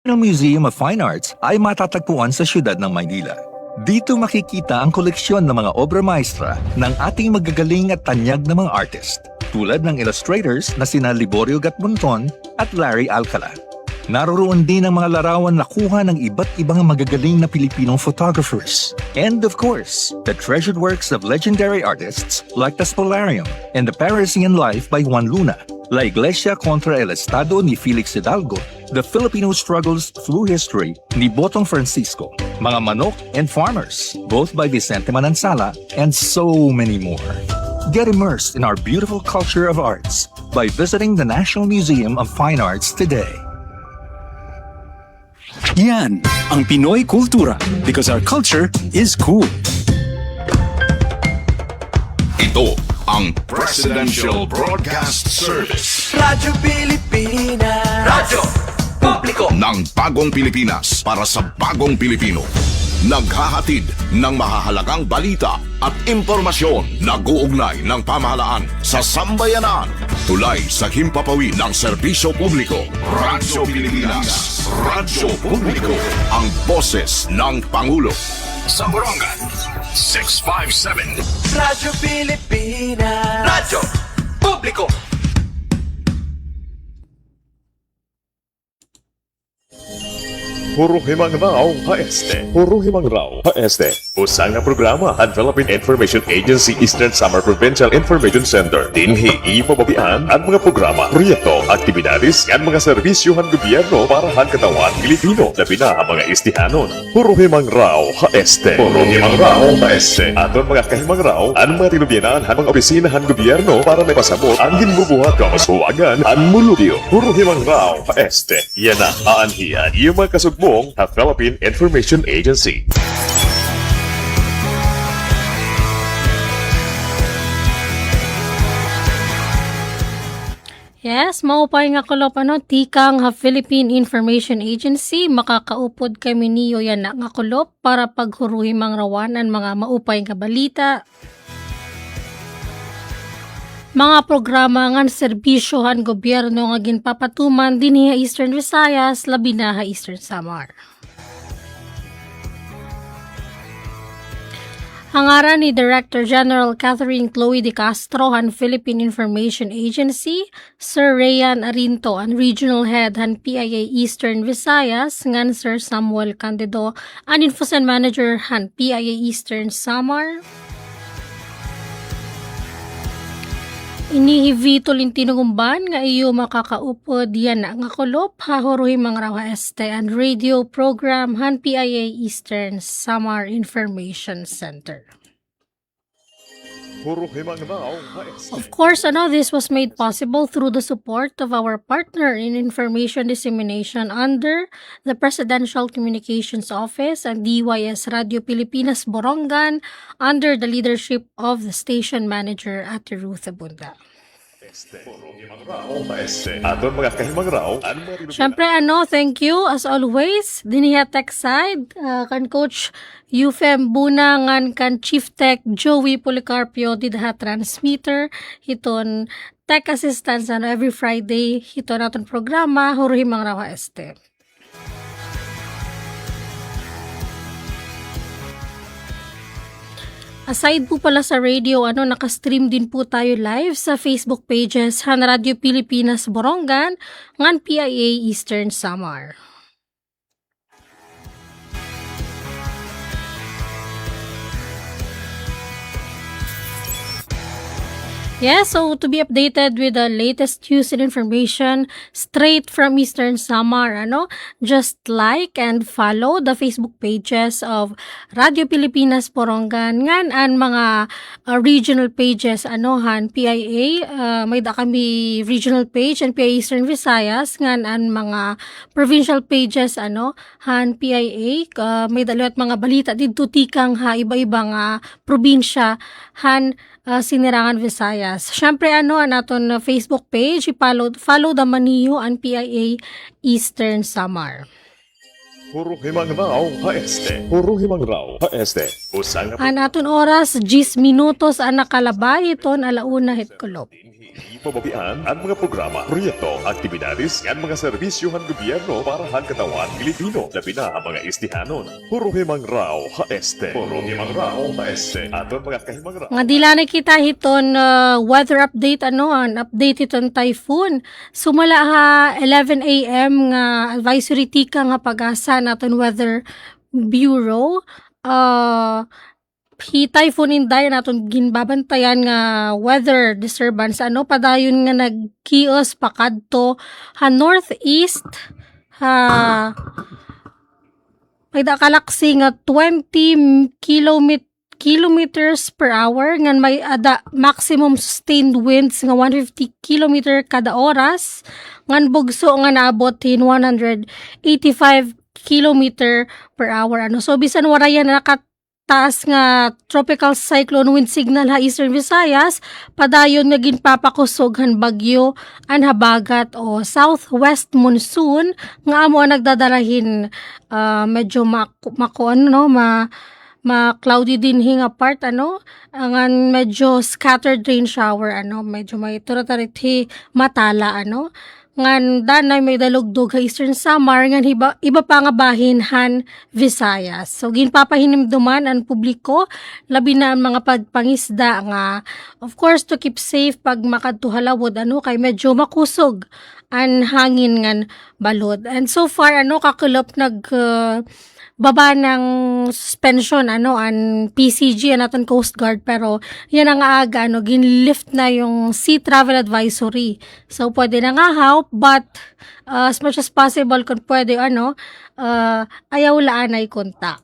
Ang Museum of Fine Arts ay matatagpuan sa siyudad ng Maynila. Dito makikita ang koleksyon ng mga obra maestra ng ating magagaling at tanyag na mga artist, tulad ng illustrators na sina Liborio Gatmonton at Larry Alcala. Naroroon din ang mga larawan na kuha ng iba't ibang magagaling na Pilipinong photographers. And of course, the treasured works of legendary artists like the Spolarium and the Parisian Life by Juan Luna, La Iglesia contra el Estado ni Felix Hidalgo, The Filipino Struggles Through History ni Botong Francisco, Mga Manok and Farmers, both by Vicente Manansala, and so many more. Get immersed in our beautiful culture of arts by visiting the National Museum of Fine Arts today. Yan ang Pinoy Kultura because our culture is cool. Ito ang Presidential Broadcast Service. Radyo Pilipinas. Radyo Publiko Ng bagong Pilipinas para sa bagong Pilipino. Naghahatid ng mahahalagang balita at impormasyon na guugnay ng pamahalaan sa sambayanan. Tulay sa himpapawid ng serbisyo publiko. Radyo Pilipinas. Radyo Publiko. Ang boses ng Pangulo. Sa Borongan, 657. Radyo Pilipinas. Radyo Publiko. Puro Himang Raw HST. Puro Himang Raw HST. Usang na programa ang Philippine Information Agency Eastern Samar Provincial Information Center. Dinhi ipababian ang mga programa, proyekto, aktibidades at mga serbisyohan gobyerno para han katawan Pilipino. Labi na ang mga istihanon. Puro Himang Raw HST. Puro Himang Raw HST. Aton mga kahimang raw ang mga tinubyanan ang mga opisinahan gobyerno para may pasabot ang ginbubuhat kamashuwagan ang mulubyo. Puro Himang Raw HST. Yan na aanhiyan yung mga kasugmong sa Philippine Information Agency. Yes, maupay nga kulop tikang ha Philippine Information Agency, makakaupod kami niyo yan na nga kulop para paghuruhi mang rawanan mga maupay nga balita. Mga programa nga serbisyohan gobyerno nga ginpapatuman dinhi Eastern Visayas, labi na ha Eastern Samar. Hangaran ni Director General Catherine Chloe De Castro han Philippine Information Agency, Sir Rayan Arinto ang Regional Head han PIA Eastern Visayas, ngan Sir Samuel Candido ang Infosen Manager han PIA Eastern Samar. Inihivito lintinugumban nga iyo makakaupod yan na nga kulop hahuruhi mga raw este and radio program han PIA Eastern Samar Information Center. Puro Himang Raw HST. Of course, this was made possible through the support of our partner in information dissemination under the Presidential Communications Office and DYS Radio Pilipinas Borongan under the leadership of the station manager Ate Ruth Abunda. Puro Himang Raw HST. Aton mga kahimang raw ang mga Siyempre, thank you as always. Diniha Tech Side, kan Coach Eufem Buna, ngan kan Chief Tech Joey Policarpio, didha transmitter, hiton tech assistance every Friday, hiton naton programa, huruhi mang rawa este. Aside po pala sa radio, nakastream din po tayo live sa Facebook pages han Radio Pilipinas Borongan, ngan PIA Eastern Samar. Yes, so to be updated with the latest news and information straight from Eastern Samar, just like and follow the Facebook pages of Radio Pilipinas Borongan, ngan ang mga regional pages, han PIA, may da kami regional page and PIA Eastern Visayas, ngan ang mga provincial pages, han PIA, may dalawat mga balita dito tikang ha iba-ibang probinsya, han Sinirangan Visayas. Syempre naton Facebook page, follow the maniyo ang PIA Eastern Samar. Puro Himang Raw HST. Puro Himang Raw HST. Usang na An aton oras 10 minutos ang nakalabay iton alauna hit kulop. ipababian ang mga programa, proyekto, aktibidades, at mga serbisyohan gobyerno para han katawan Pilipino, labi na ang mga istihanon. Puro himang raw ha este. Puro himang raw ha este. Aton mga kahimang raw. Nga dila na kita hiton weather update an update hiton typhoon. Sumala ha 11 a.m. nga advisory tika nga pag-asa naton Weather Bureau. Typhoon Inday naton ginbabantayan nga weather disturbance padayon nga nagkios pakadto ha northeast ha may dakalaksi nga 20 kilometers per hour ngan may ada maximum sustained winds nga 150 kilometer kada oras ngan bugso nga naabot hin 185 kilometer per hour so bisan warayan taas nga tropical cyclone wind signal ha Eastern Visayas, padayon nga ginpapakusog han bagyo an habagat o southwest monsoon nga amo ang nagdadalahin medyo ma-cloudy din hinga part angan medyo scattered rain shower medyo may turatarit matala ngan danay may dalugdog ha Eastern Samar ngan iba pa nga bahin han Visayas. So ginpapahinimduman ang publiko labi na ang mga pagpangisda nga of course to keep safe pag makadto halawod kay medyo makusog ang hangin ngan balod. And so far kakulop baba ng suspension ang PCG naton Coast Guard pero yan ang aga ginlift na yung sea travel advisory so pwede na nga help but as much as possible kung pwede ayaw laan ay kontak.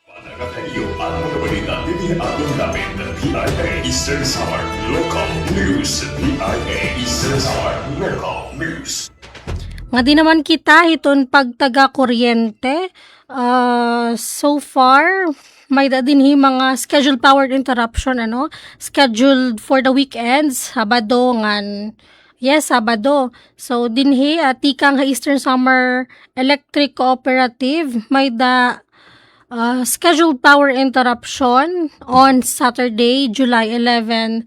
Panagakayo ang mga balita din aton namin ng PIA Eastern Samar Local News. PIA Eastern Samar Local News. Nga di naman kita hiton pagtaga kuryente. So far, may din mga scheduled power interruption scheduled for the weekends, Sabado ngan. Yes, Sabado. So dinhi tikang ha Eastern Samar Electric Cooperative may scheduled power interruption on Saturday, July 11,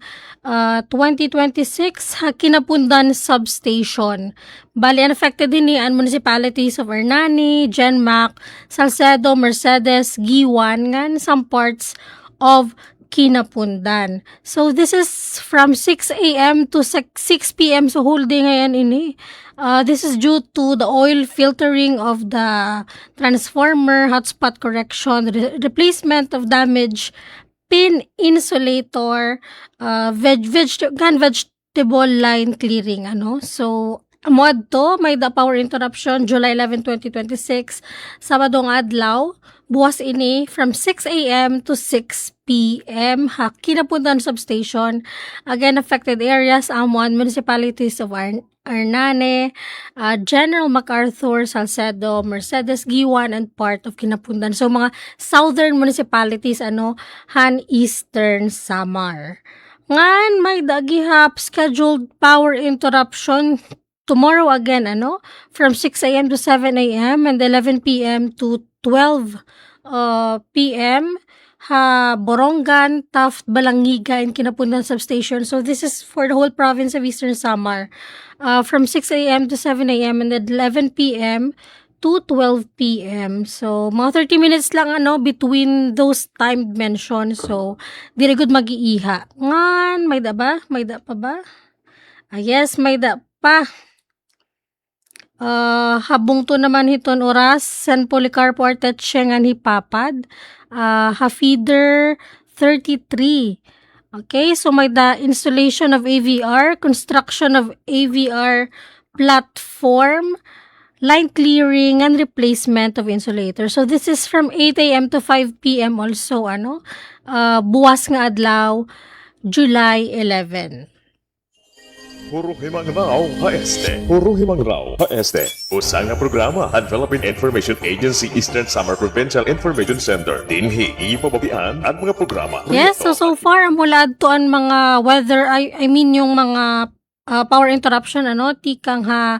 2026 ha Kinapundan Substation. Bali, unaffected din ang municipalities of Hernani, Genmac, Salcedo, Mercedes, Giwan, ngan some parts of Kinapundan. So this is from 6 a.m. to 6 p.m. So whole day ngayon ini. This is due to the oil filtering of the transformer, hotspot correction, replacement of damaged pin insulator, vegetable line clearing So mod to may power interruption July 11, 2026 Sabadong adlaw buwas ini from 6 a.m. to 6 p.m. ha Kinapundan substation. Again, affected areas among municipalities of Hernani, General MacArthur, Salcedo, Mercedes, Giwan, and part of Kinapundan. So mga southern municipalities han Eastern Samar. Ngan may dagihap scheduled power interruption tomorrow again from 6 a.m. to 7 a.m. and 11 p.m. to 12 p.m. ha Borongan, Taft, Balangiga, and Kinapundan substation. So this is for the whole province of Eastern Samar from 6 a.m. to 7 a.m. and 11 p.m. to 12 p.m. So mga 30 minutes lang between those timed mentioned. So dire good mag-iiha. Ngan may da ba? May da pa ba? Yes, may da pa. Habong to naman hiton oras San Policarpo Arteche ngan hipapad feeder 33. Okay, so may the installation of AVR, construction of AVR platform, line clearing, and replacement of insulator. So this is from 8 a.m. to 5 p.m. also buwas nga adlaw July 11. Puro himang raw ha este. Puro himang raw ha este. Usang nga programa ang Philippine Information Agency Eastern Samar Provincial Information Center. Dinhi ipababian ang mga programa. Yes, so far mula to ang mga weather, I mean yung mga power interruption tikang ha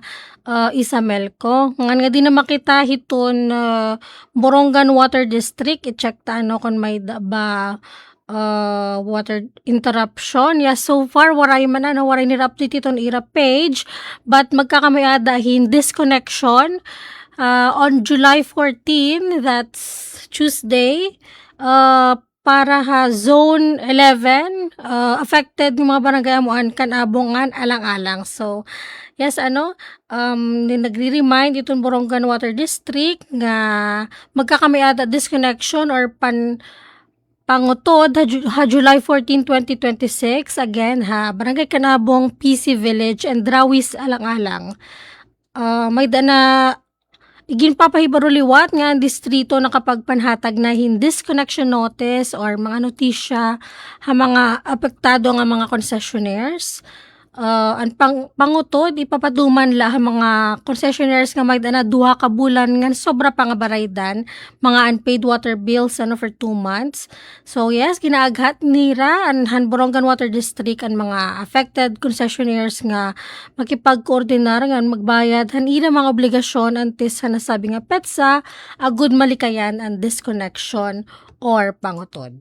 Isamelco. Ngan nga di na makita hiton Borongan Water District, i-check ta kung may ba water interruption. Yeah, so far waray man waray nir-update iton ira page, but magkakamayadahin disconnection on July 14, that's Tuesday, para ha zone 11 affected ng mga barangay amuan kan abongan alang-alang. So yes, nagre-remind itong Borongan Water District nga magkakamayada disconnection or pangutod ha July 14, 2026. Again ha, Barangay Kanabong, PC Village, and Drawis alang-alang. May dana igin papahibaruliwat nga ang distrito nakapagpanhatag na disconnection notice or mga notisya ha mga apektado nga mga concessionaires. Ang pangutod ipapaduman la ha mga concessionaires nga magdana duha ka bulan nga sobra pa nga baraydan mga unpaid water bills for 2 months. So yes, ginaaghat nira ang Borongan Water District ang mga affected concessionaires nga makipag-coordinar nga magbayad han ira mga obligasyon antes sa nasabi nga petsa agud malikayan ang disconnection or pangutod.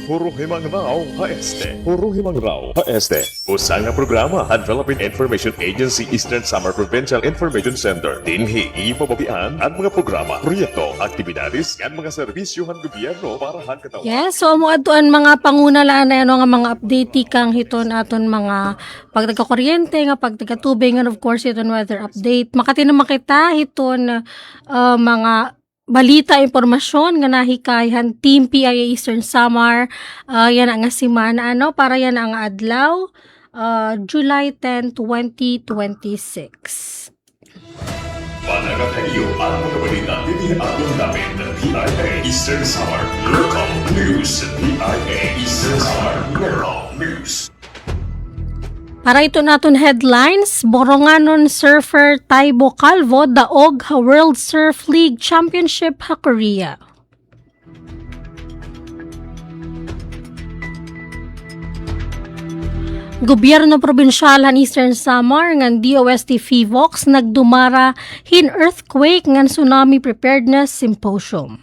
Puro himang raw HSD. Puro himang raw HSD. Usa nga programa han Philippine Information Agency Eastern Samar Provincial Information Center. Dinhi ipababian ang mga programa, proyekto, aktibidades at mga serbisyo han gobyerno para han katawan. Yes, so mo atuan mga pangunalaan na nga mga update kang hiton aton mga pagtagka-kuryente nga pagtagka-tubig and of course hiton weather update. Makati na makita hiton mga balita, impormasyon nga nahikayhan Team PIA Eastern Samar. Yan ang simana para yan ang adlaw July 10, 2026. Panagat kayo ang mga balita dinihatod namin ng PIA Eastern Samar Local News. PIA Eastern Samar Local News. Para ito naton headlines, Boronganon surfer Taibo Calvo daog ha World Surf League Championship ha Korea. Gobyerno probinsyal han Eastern Samar ngan DOST FIVOX nagdumara hin earthquake ngan tsunami preparedness symposium.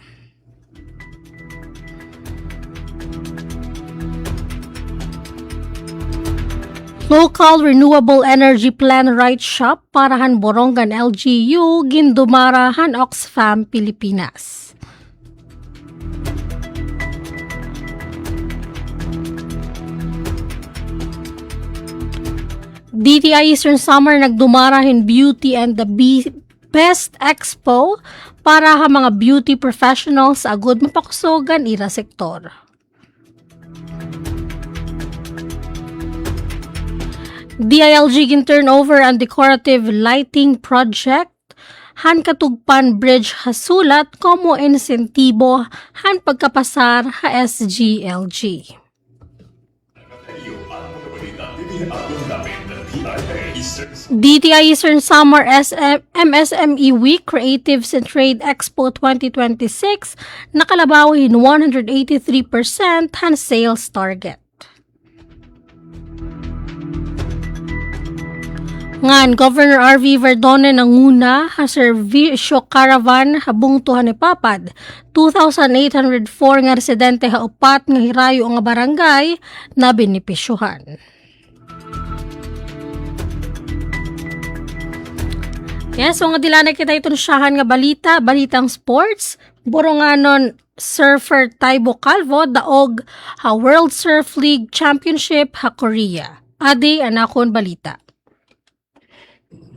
Local Renewable Energy Plan Right Shop para han Borongan LGU gindumara han Oxfam Pilipinas. DTI Eastern Samar nagdumara hin Beauty and the Best Expo para ha mga beauty professionals agud mapakusogan ira sektor. DILG gin turnover ang decorative lighting project han katugpan bridge hasulat como insentibo han pagkapasar ha SGLG. DTI Eastern Summer MSME Week Creatives and Trade Expo 2026 nakalabaw in 183% han sales target. Ngan Governor RV Verdone nanguna ha servisyo caravan habung tuhan ni Papad 2,804 nga residente ha upat nga hirayo nga barangay na benepisyuhan. Yes, so nga dilanay kita itong siyahan nga balitang sports. Boronganon surfer Taibo Calvo daog ha World Surf League Championship ha Korea. Adi anakon balita.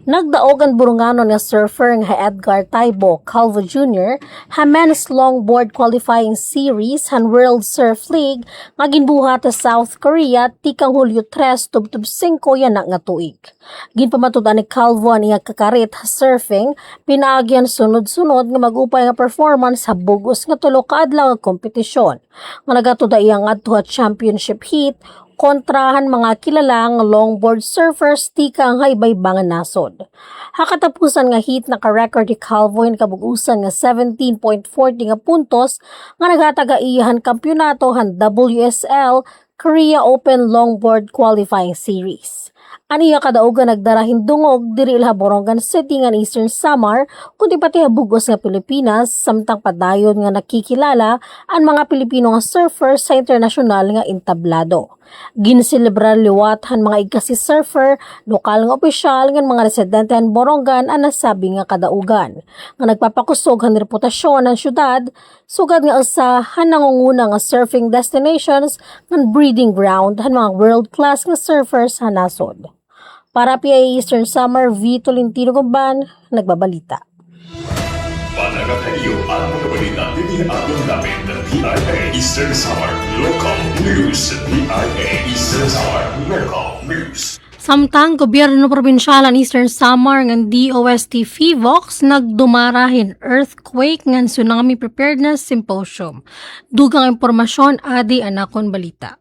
Nagdaog ang Boronganon nga surfer nga Edgar Taibo Calvo Jr. ha men's longboard qualifying series han World Surf League nga ginbuhat sa South Korea tikang Hulyo 3 tubtub 5 yan nga tuig. Ginpamatudan ni Calvo ang iya kakarit ha surfing pinaagyan sunod-sunod nga magupay nga performance sa bugos nga tulo ka adlaw nga kompetisyon. Nga nagatuda iya nga adto championship heat kontrahan mga kilalang longboard surfers tika ang haibay-bangan nasod. Hakatapusan nga hit naka-record ni Calvo yung kabugusan nga 17.40 nga puntos nga naghatagaiyahan kampyonato han WSL Korea Open Longboard Qualifying Series. Aniya kadaugan nagdarahin dungog diri ilha Borongan City nga Eastern Samar kundi pati habugos nga Pilipinas samtang padayon nga nakikilala ang mga Pilipino nga surfers sa internasyonal nga entablado. Ginselebrar liwat han mga igkasi surfer, lokal nga opisyal nga mga residente han Borongan ang nasabi nga kadaugan. Nga nagpapakusog han reputasyon ng syudad, sugad nga usahan nangunguna nga surfing destinations ng breeding ground han mga world-class nga surfers sa nasod. Para PIA Eastern Summer, V. Tolentino Gumban, nagbabalita. Panagatayo ang mga balita din aton namin ng PIA Eastern Summer Local News. PIA Eastern Summer Local News. Samtang gobyerno probinsyal ng Eastern Samar ng DOST FIVOX nagdumarahin earthquake ng tsunami preparedness symposium. Dugang impormasyon adi anakon balita.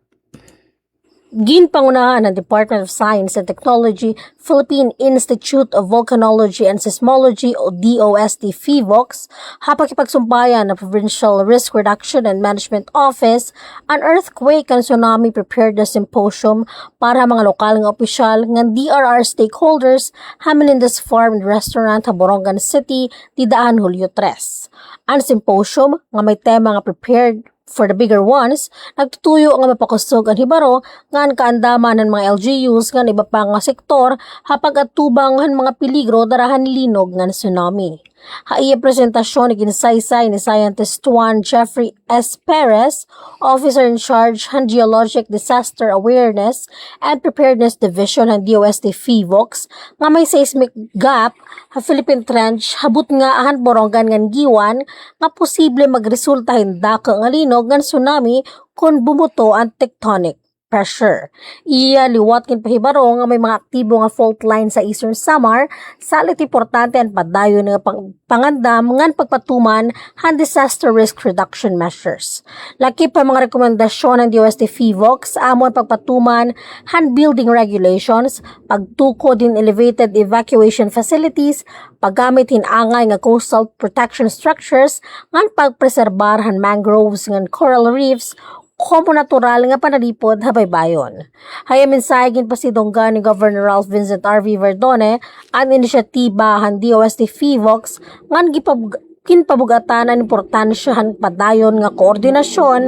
Ginpangunahan ng Department of Science and Technology, Philippine Institute of Volcanology and Seismology o DOST FIVOX, hapakipagsumpayan ng Provincial Risk Reduction and Management Office ang Earthquake and Tsunami Preparedness Symposium para mga lokal nga opisyal ng DRR stakeholders Hamelindas Farm and Restaurant sa Borongan City, Tidaan Hulyo 3. Ang symposium nga may tema nga prepared for the bigger ones, nagtutuyo nga mapakusog ang hibaro nga ang kaandaman ng mga LGUs nga iba pa nga sektor hapag atubang han mga peligro darahan linog nga tsunami. Haiya presentasyon ni ginsaysay ni Scientist Juan Jeffrey S. Perez, Officer in Charge ng Geologic Disaster Awareness and Preparedness Division ng DOST FIVOX nga may seismic gap ha Philippine Trench habut nga ahan Borongan ngan giwan nga posible magresulta hindaka nga linog ngan tsunami kung bumuto ang tectonic pressure. Iya liwat kin pahibaro nga may mga aktibo nga fault line sa Eastern Samar, salit importante ang padayon nga pangandam ngan pagpatuman han disaster risk reduction measures. Laki pa mga rekomendasyon ng DOST FIVOX amon pagpatuman han building regulations, pagtuko din elevated evacuation facilities, paggamit hinangay nga coastal protection structures, ngan pagpreserbar han mangroves ngan coral reefs, komo natural nga panalipod habay bayon. Haya mensahegin pa si Dongga ni Governor Ralph Vincent R.V. Verdone ang inisyatiba han DOST FIVOX ngan kinpabugatan ang importansya han padayon nga koordinasyon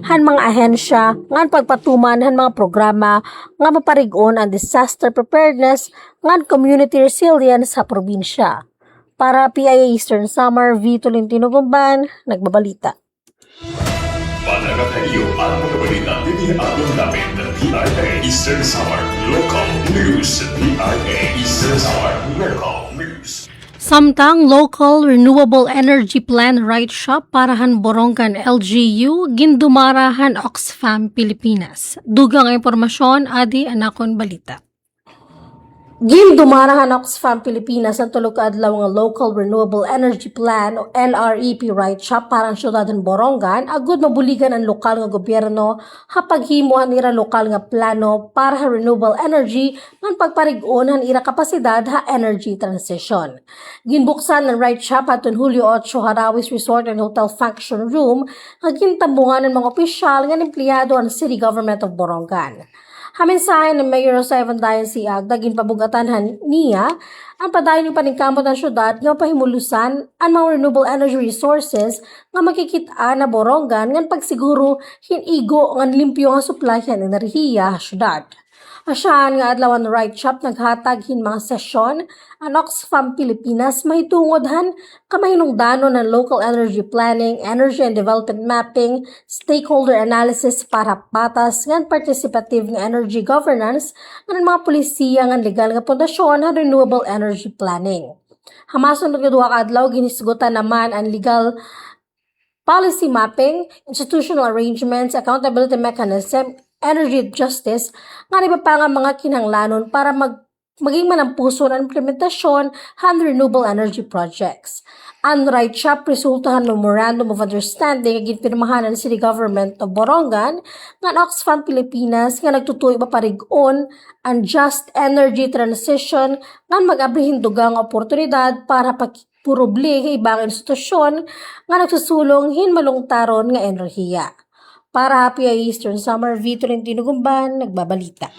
han mga ahensya ngan pagpatuman han mga programa nga maparig-on ang disaster preparedness ngan community resilience sa probinsya. Para PIA Eastern Summer, V. Tolentino Gumban, nagbabalita. Panagatayo ang mga balita din aton namin ng PIA Eastern Summer Local News. PIA Eastern Summer Local News. Samtang Local Renewable Energy Plan Right Shop parahan Borongan LGU gindumarahan Oxfam Pilipinas. Dugang impormasyon adi anakon balita. Gindumarahan Oxfam Pilipinas ang tulog kaadlaw nga Local Renewable Energy Plan o LREP Right Shop parang syudad ng Borongan agud mabuligan ang lokal nga gobyerno hapaghimuhan ira lokal nga plano para sa renewable energy ng pagparig-on han ira kapasidad ha energy transition. Ginbuksan ng Right Shop aton Hulyo 8 Harawis Resort and Hotel Function Room nga gintambungan ng mga opisyal nga empleyado ang City Government of Borongan. Hamensahe ng Mayor Jose Evandayan Siag, daging pabugatan niya, ang padayon ng paningkamot ng syudad nga pahimulusan ang mga renewable energy resources nga makikita na Borongan ngan pagsiguro hinigo ngan limpyo nga supply ng enerhiya sa syudad. Asyahan nga adlaw ang Right Shop naghatag hin mga sesyon ang Oxfam Pilipinas mahitungod kamahinungdanon ng local energy planning, energy and development mapping, stakeholder analysis para patas ngan participative nga energy governance ng mga polisiya nga legal nga pundasyon ng renewable energy planning. Hamason nga duha ka adlaw ginisgutan naman ang legal policy mapping, institutional arrangements, accountability mechanism, energy justice, nga iba pa nga mga kinahanglanon para maging manampuso ang implementasyon ng renewable energy projects. Ang Right Shop resultahan Memorandum of Understanding nga ginpirmahan ng City Government of Borongan nga Oxfam Pilipinas nga nagtutuyo maparig-on ang just energy transition nga mag-abrihin dugang oportunidad para purubli sa ibang institusyon nga nagsusulong hinmalungtaron nga enerhiya. Para PIA Eastern Summer, V. Tolentino Gumban, nagbabalita.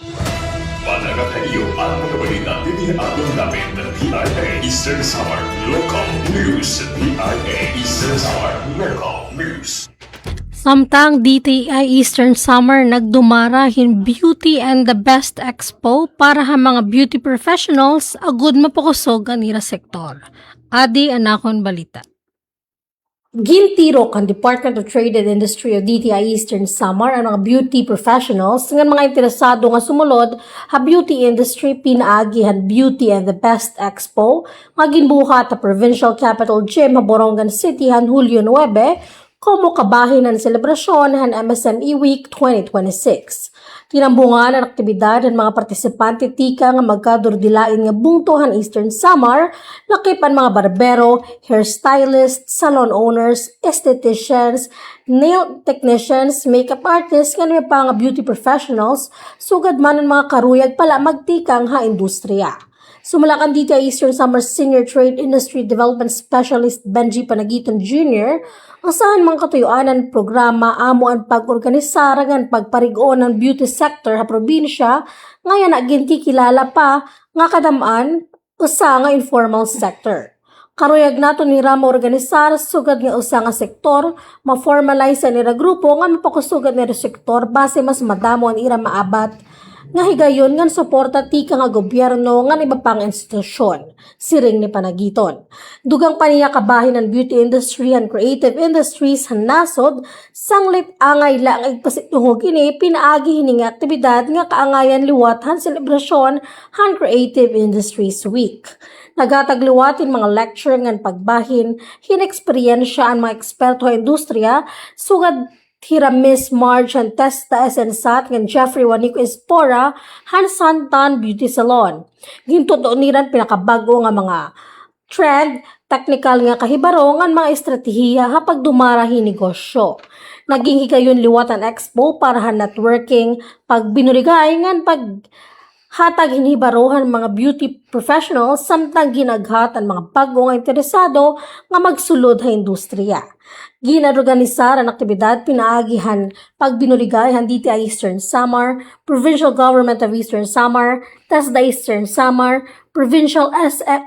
Panagakayo ang mga balita din atong namin ng PIA Eastern Samar Local News. PIA Eastern Samar Local News. Samtang DTI Eastern Summer nagdumarahin Beauty and the Best Expo para ha mga beauty professionals agud mapokusog ang ira sektor. Adi anakon balita. Gintiro kan Department of Trade and Industry o DTI Eastern Summer ang mga beauty professionals ng mga interesado nga sumulod ha beauty industry pinaagihan Beauty and the Best Expo nga ginbuhat sa Provincial Capital Gym ha Borongan City han Hulyo 9 komo kabahin ang selebrasyon han MSME Week 2026. Tinambungan ang aktibidad ng mga partisipante tika nga magkadurdilain nga bungtohan Eastern Samar, lakip ang mga barbero, hairstylists, salon owners, estheticians, nail technicians, makeup artists, nga pa nga beauty professionals, sugad man ang mga karuyag pala magtikang ha industriya. Sumulakan dito ay Eastern Summer Senior Trade Industry Development Specialist Benji Panagiton Jr. Asahan mga katuyuanan programa amo ang pag-organisar ang pagparigoon ng beauty sector ha probinsya ngayon agin kikilala pa nga kadamaan usa nga informal sector. Karuyag nato ni Rama organisar sugad nga usa nga sektor ma-formalize nila grupo nga mapakusugad nila sektor base mas madamo ang ira maabat nga higayon nga suporta tika nga gobyerno nga iba pang institusyon, siring ni Panagiton. Dugang paniya kabahin ng beauty industry and creative industries han nasod, sanglit angay lang ang igpasituhog kini pinaagi hining aktibidad nga kaangayan liwat han selebrasyon han Creative Industries Week. Nagatagluwatin mga lecture ngan pagbahin, hinexperyensya ang mga eksperto sa industriya, sugad Tira Miss Marge and Testa Esensat ng Jeffrey Wanico Espora han Santan Beauty Salon. Gintuto niran pinakabago nga mga trend, technical nga kahibaro nga mga estratehiya ha pagdumarahi negosyo. Naging higayon liwatan expo para han networking, pagbinurigay ngan hatag hinibarohan mga beauty professionals samtang ginaghat ang mga bago nga interesado nga magsulod ha industriya. Ginorganisar ang aktibidad pinaagihan pagbinuligay han DTI Eastern Samar, Provincial Government of Eastern Samar, TESDA Eastern Samar, Provincial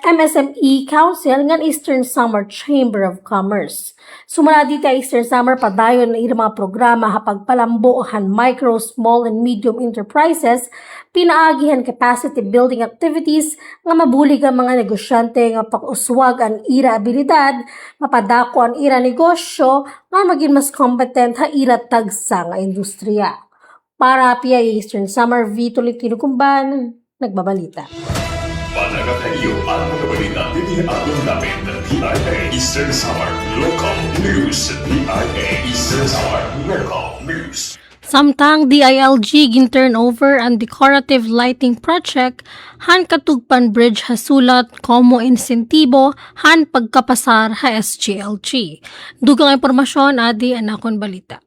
MSME Council ngan Eastern Samar Chamber of Commerce. Sumala DTI Eastern Samar padayon na ira mga programa ha pagpalambuhan micro, small and medium enterprises, pinaagihan capacity building activities nga mabulig ang mga negosyante nga pag-uswag ang ira abilidad, mapadako ang ira negosyo nga maging mas competent ha ira tagsa nga industriya. Para PIA Eastern Samar, Vito Tinukumban, nagbabalita. Panagakayo ang mga balita din atong namin ng PIA Eastern Samar Local News. PIA Eastern Samar Local News. Samtang DILG gin turnover ang decorative lighting project han Katugpan Bridge hasulat komo insentibo han pagkapasar ha SGLG. Dugang impormasyon adi anakon balita.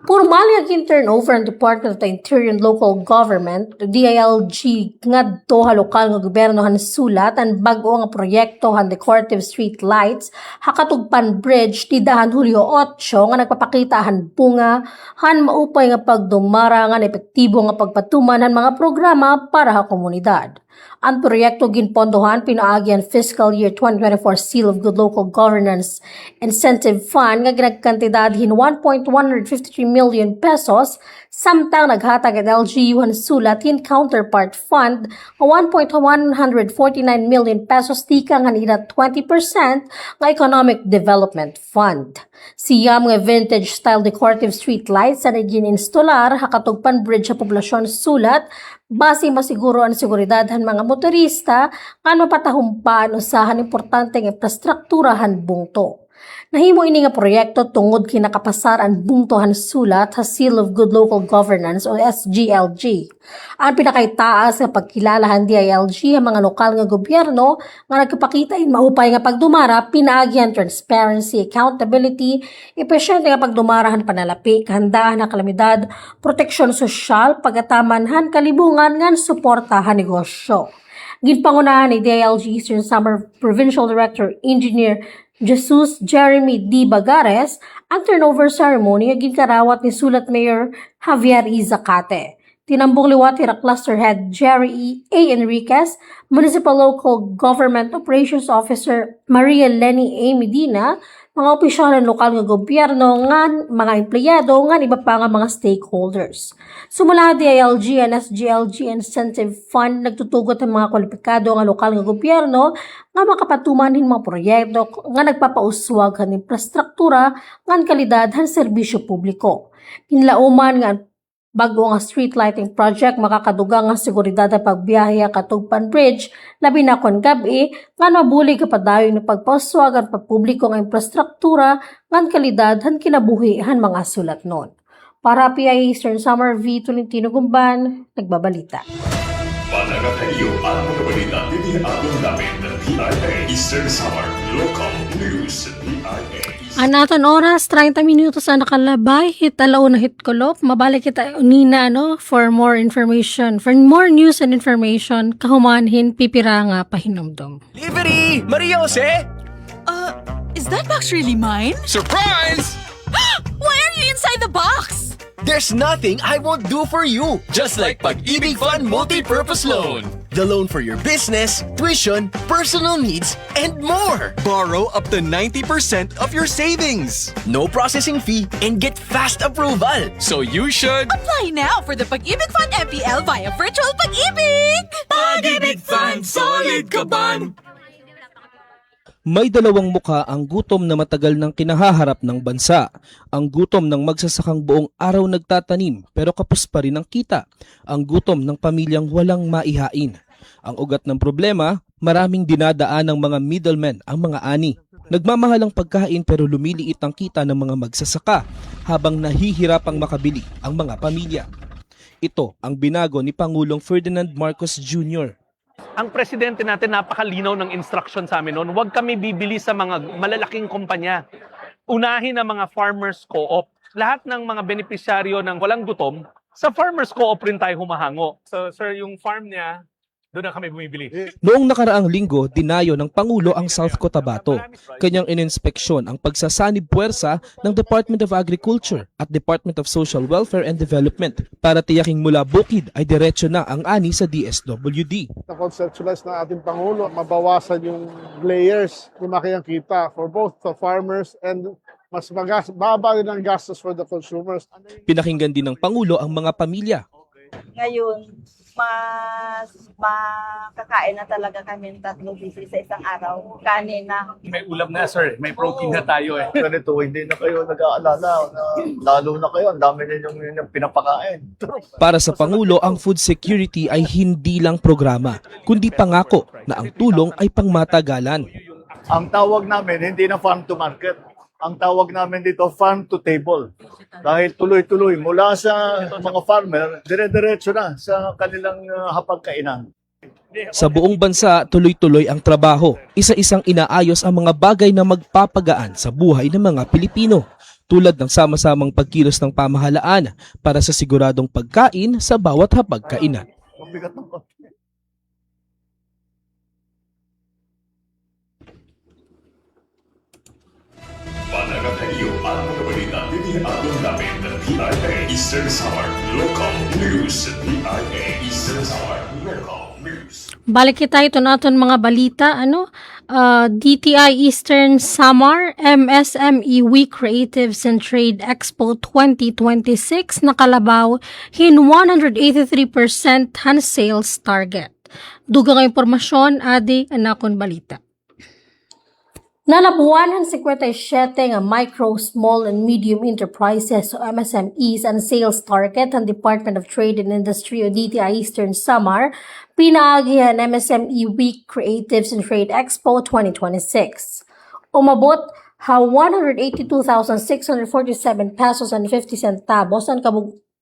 Formal yung turnover ang Department of the Interior and Local Government, DILG, ngadto ha lokal nga gobyerno han sulat ang bago nga proyekto han decorative street lights Hakatugpan Bridge ti dahan Hulyo 8 nga nagpapakita han bunga han maupay nga pagdumara nga epektibo nga pagpatuman han mga programa para ha komunidad. Ang proyekto ginpondohan pinaagyan fiscal year 2024 Seal of Good Local Governance Incentive Fund nga ginagkantidad hin 1.153 million pesos samtang naghatag at LGU han sulat hin counterpart fund nga 1.149 million pesos tikang hanira 20% nga Economic Development Fund. Siyam nga vintage style decorative street lights na gin-instalar Hakatugpan Bridge sa poblasyon sulat base masiguro ang seguridad han mga motorista nga mapatahumpaan usahan importante nga infrastrukturahan bungto. Nahimo ini nga proyekto tungod kinakapasar ang bungtohan sulat sa Seal of Good Local Governance o SGLG. Ang pinakaitaas nga pagkilalahan DILG ang mga lokal nga gobyerno nga nagpakita in maupay nga pagdumara pinaagyan transparency, accountability, epesyente nga pagdumarahan panalapi, kahandaan na kalamidad, proteksyon sosyal, pagatamanhan kalibungan ngan suportahan negosyo. Ginpangunahan ni DILG Eastern Samar Provincial Director Engineer Jesus Jeremy D. Bagares ang turnover ceremony nga ginkarawat ni Sulat Mayor Javier Izacate. Tinambong Liwatira Cluster Head Jerry A. Enriquez, Municipal Local Government Operations Officer Maria Lenny A. Medina, mga opisyal ng lokal nga gobyerno, nga mga empleyado, nga iba pa nga mga stakeholders. Sumula DILG and SGLG Incentive Fund, nagtutugot ang mga kwalipikado nga lokal nga gobyerno nga makapatumanin mga proyekto nga nagpapauswag ng infrastruktura nga kalidad ng serbisyo publiko. Inlauman nga bago nga street lighting project makakadugang nga seguridad ng pagbiyahe Katugpan Bridge, labi na kon gabi, nga mabulig kapadayon ng pagpauswag ang pagpubliko ng infrastruktura ng kalidad ng kinabuhi han mga sulat nun. Para PIA Eastern Summer V. Tolentino Gumban, nagbabalita. Panagakayo ang mga balita tinihagon namin ng PIA Eastern Summer Local News PIA. Anaton oras, 30 minutos ang nakalabay, hit alaw na hit kolop, mabalik kita unina for more information. For more news and information, kahumanhin pipiranga pahinumdum. Delivery! Maria Jose! Is that box really mine? Surprise! Why are you inside the box? There's nothing I won't do for you. Just like Pag-ibig Fund Multi-Purpose Loan. The loan for your business, tuition, personal needs, and more. Borrow up to 90% of your savings. No processing fee and get fast approval. So you should... Apply now for the Pag-ibig Fund MPL via Virtual Pag-ibig! Pag-ibig Fund, solid ka ban? May dalawang muka ang gutom na matagal nang kinahaharap ng bansa. Ang gutom ng magsasakang buong araw nagtatanim pero kapos pa rin ang kita. Ang gutom ng pamilyang walang maihain. Ang ugat ng problema, maraming dinadaan ng mga middlemen ang mga ani. Nagmamahal ang pagkain pero lumiliit ang kita ng mga magsasaka habang nahihirapang makabili ang mga pamilya. Ito ang binago ni Pangulong Ferdinand Marcos Jr. Ang presidente natin napakalinaw ng instruction sa amin noon, huwag kami bibili sa mga malalaking kumpanya. Unahin ang mga farmers co-op. Lahat ng mga benepisyaryo ng walang gutom, sa farmers co-op rin tayo humahango. So sir, yung farm niya, doon na kami bumibili. Noong nakaraang linggo, dinayo ng Pangulo ang South Cotabato. Kanyang ininspeksyon ang pagsasanib puwersa ng Department of Agriculture at Department of Social Welfare and Development para tiyaking mula bukid ay diretso na ang ani sa DSWD. Na-conceptualize na ating Pangulo, mabawasan yung layers, lumaki ang kita for both the farmers and mas baba rin ang gastos for the consumers. Pinakinggan din ng Pangulo ang mga pamilya. Ngayon, mas makakain na talaga kami ng 3 beses sa isang araw. Kanin na. May ulam na sir, may protein na tayo eh. Ganito, hindi na kayo nag-aalala. Lalo na kayo, ang dami ninyong pinapakain. Para sa Pangulo, ang food security ay hindi lang programa, kundi pangako na ang tulong ay pangmatagalan. Ang tawag namin, hindi na farm to market. Ang tawag namin dito, farm to table. Dahil tuloy-tuloy, mula sa mga farmer, dire-diretso na sa kanilang hapagkainan. Sa buong bansa, tuloy-tuloy ang trabaho. Isa-isang inaayos ang mga bagay na magpapagaan sa buhay ng mga Pilipino. Tulad ng sama-samang pagkilos ng pamahalaan para sa siguradong pagkain sa bawat hapagkainan. Mabigat ng konti. Panagakayo ang mga balita tinihagon namin ng PIA Eastern Summer Local News PIA Eastern Summer Local News. Balik kita ito natin mga balita, DTI Eastern Samar MSME Week Creatives and Trade Expo 2026 nakalabaw hin 183% han sales target. Dugang impormasyon, adi anakon balita. Nalabuan ng 57 nga micro, small, and medium enterprises o MSMEs ang sales target ng Department of Trade and Industry o DTI Eastern Samar, pinaagihan MSME Week Creatives and Trade Expo 2026. Umabot ha 182,647 pesos and 50 centavos ang